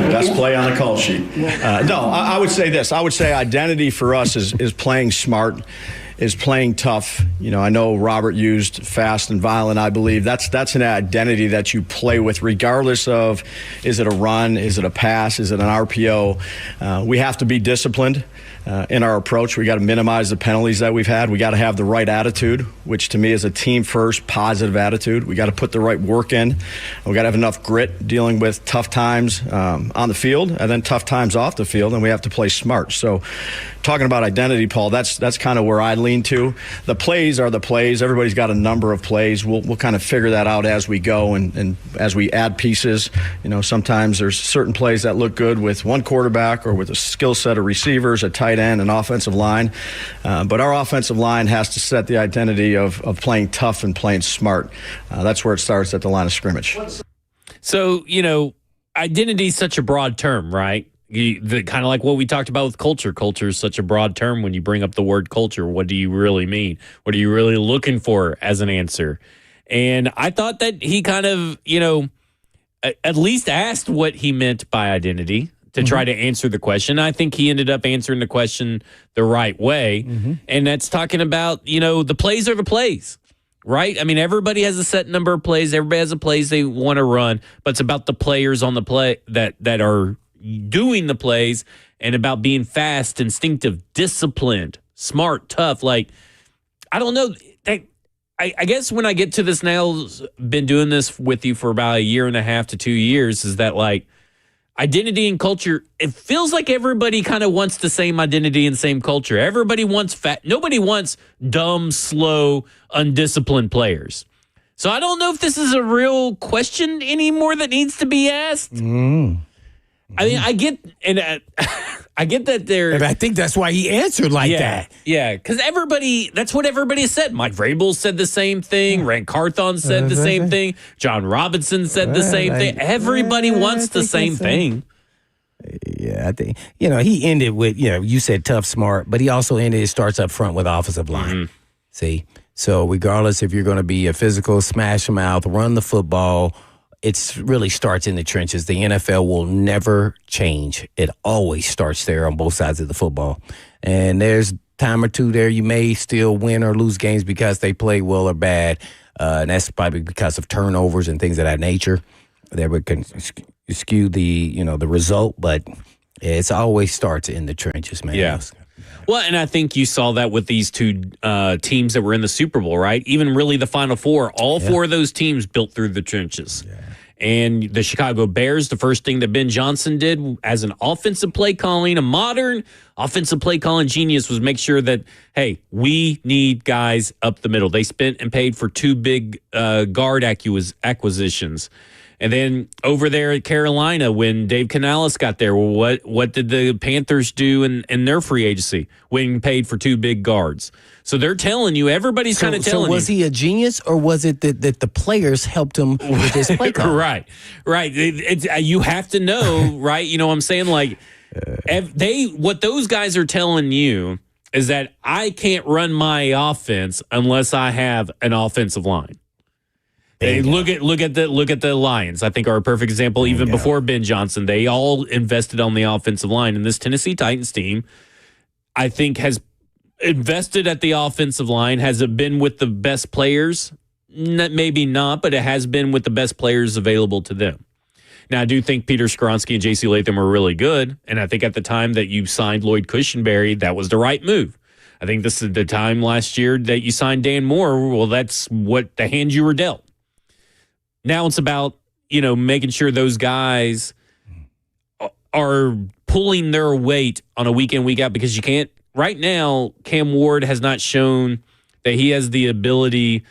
Best play on the call sheet. No, I would say this. I would say identity for us is playing smart, is playing tough. I know Robert used fast and violent, I believe. That's an identity that you play with regardless of, is it a run, is it a pass, is it an RPO? We have to be disciplined in our approach. We got to minimize the penalties that we've had. We got to have the right attitude, which to me is a team first positive attitude. We got to put the right work in. We got to have enough grit dealing with tough times on the field and then tough times off the field, and we have to play smart. So talking about identity, Paul, that's kind of where I lean to. The plays are the plays. Everybody's got a number of plays. We'll kind of figure that out as we go and as we add pieces. Sometimes there's certain plays that look good with one quarterback or with a skill set of receivers, a tight end, an offensive line. But our offensive line has to set the identity of playing tough and playing smart. That's where it starts, at the line of scrimmage. So, identity is such a broad term, right? Kind of like what we talked about with culture. Culture is such a broad term. When you bring up the word culture, what do you really mean? What are you really looking for as an answer? And I thought that he kind of, at least asked what he meant by identity to try to answer the question. I think he ended up answering the question the right way. And that's talking about, the plays are the plays, right? I mean, everybody has a set number of plays. Everybody has a plays they want to run, but it's about the players on the play that are doing the plays, and about being fast, instinctive, disciplined, smart, tough. Like, I don't know. I guess when I get to this now, been doing this with you for about 1.5 to 2 years, is that like, identity and culture, it feels like everybody kind of wants the same identity and same culture. Everybody wants fat. Nobody wants dumb, slow, undisciplined players. So I don't know if this is a real question anymore that needs to be asked. I mean, I get that there. And I think that's why he answered like that. Yeah, because that's what everybody said. Mike Vrabel said the same thing. Rand Carthon said the same thing. John Robinson said the same thing. Everybody wants the same thing. Yeah, I think, he ended with, you said tough, smart, but he also ended, it starts up front with offensive line. See? So regardless if you're going to be a physical smash mouth, run the football, it really starts in the trenches. The NFL will never change. It always starts there on both sides of the football. And there's time or two there you may still win or lose games because they play well or bad. And that's probably because of turnovers and things of that nature that would skew the result. But it always starts in the trenches, man. Yeah. Well, and I think you saw that with these two teams that were in the Super Bowl, right? Even really the Final Four, all four of those teams built through the trenches. Yeah. And the Chicago Bears, the first thing that Ben Johnson did as an offensive play calling, a modern offensive play calling genius, was make sure that, hey, we need guys up the middle. They spent and paid for 2 big guard acquisitions. And then over there at Carolina, when Dave Canales got there, what did the Panthers do in their free agency when paid for 2 big guards? So they're telling you, everybody's kind of telling you. So was he a genius, or was it that the players helped him with his play call? Right. You have to know, right? You know what I'm saying? Like, what those guys are telling you is that I can't run my offense unless I have an offensive line. They look at the Lions. I think are a perfect example. Even before Ben Johnson, they all invested on the offensive line, and this Tennessee Titans team, I think, has invested at the offensive line. Has it been with the best players Maybe not, but it has been with the best players available to them. Now, I do think Peter Skoronski and J.C. Latham are really good, and I think at the time that you signed Lloyd Cushenberry, that was the right move. I think this is the time last year that you signed Dan Moore. Well, that's what the hand you were dealt. Now it's about, making sure those guys are pulling their weight on a week in, week out, because you can't. Right now, Cam Ward has not shown that he has the ability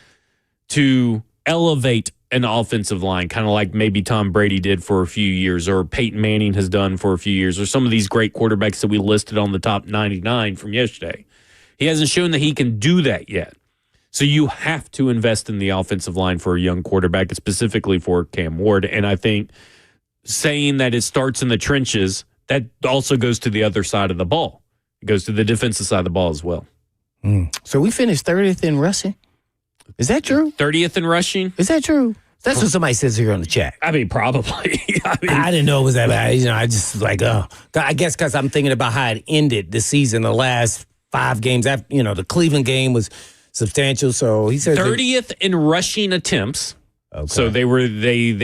to elevate an offensive line, kind of like maybe Tom Brady did for a few years, or Peyton Manning has done for a few years, or some of these great quarterbacks that we listed on the top 99 from yesterday. He hasn't shown that he can do that yet. So you have to invest in the offensive line for a young quarterback, specifically for Cam Ward. And I think saying that it starts in the trenches, that also goes to the other side of the ball. It goes to the defensive side of the ball as well. So we finished 30th in rushing? Is that true? 30th in rushing? Is that true? That's what somebody says here on the chat. I mean, probably. I didn't know it was that bad. I just I guess because I'm thinking about how it ended the season, the last 5 games. After, the Cleveland game was substantial. So he said 30th in rushing attempts. Okay. So they did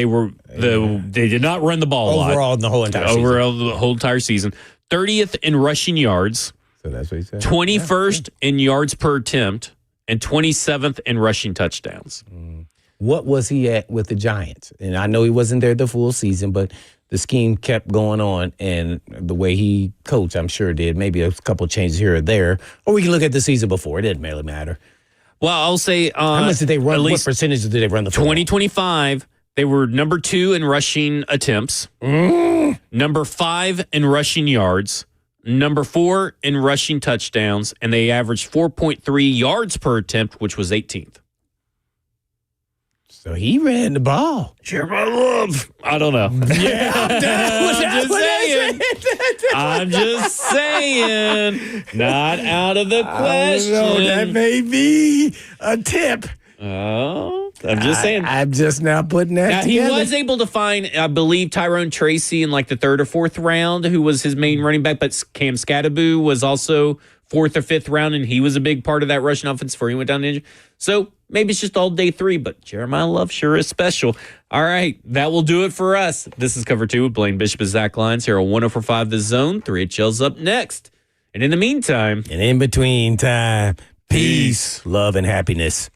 not run the ball overall in the whole entire season. Overall the whole entire season. 30th in rushing yards. So that's what he said. 21st in yards per attempt, and 27th in rushing touchdowns. What was he at with the Giants? And I know he wasn't there the full season, but the scheme kept going on, and the way he coached, I'm sure did. Maybe a couple changes here or there. Or we can look at the season before. It didn't really matter. Well, I'll say how much did they run? What percentage did they run the football? 2025, they were number 2 in rushing attempts, number 5 in rushing yards, number 4 in rushing touchdowns, and they averaged 4.3 yards per attempt, which was 18th. So he ran the ball. Share my love. I don't know. Yeah, I'm just saying. Not out of the question. I don't know, that may be a tip. Oh, I'm just saying. I'm just now putting that together. He was able to find, I believe, Tyrone Tracy in like the 3rd or 4th round, who was his main running back, but Cam Scattaboo was also 4th or 5th round, and he was a big part of that rushing offense before he went down to injury. So maybe it's just all day 3, but Jeremiah Love sure is special. All right, that will do it for us. This is Cover 2 with Blaine Bishop and Zach Lyons here on 104.5 The Zone. 3HL's up next. And in the meantime, and in between time, peace, love, and happiness.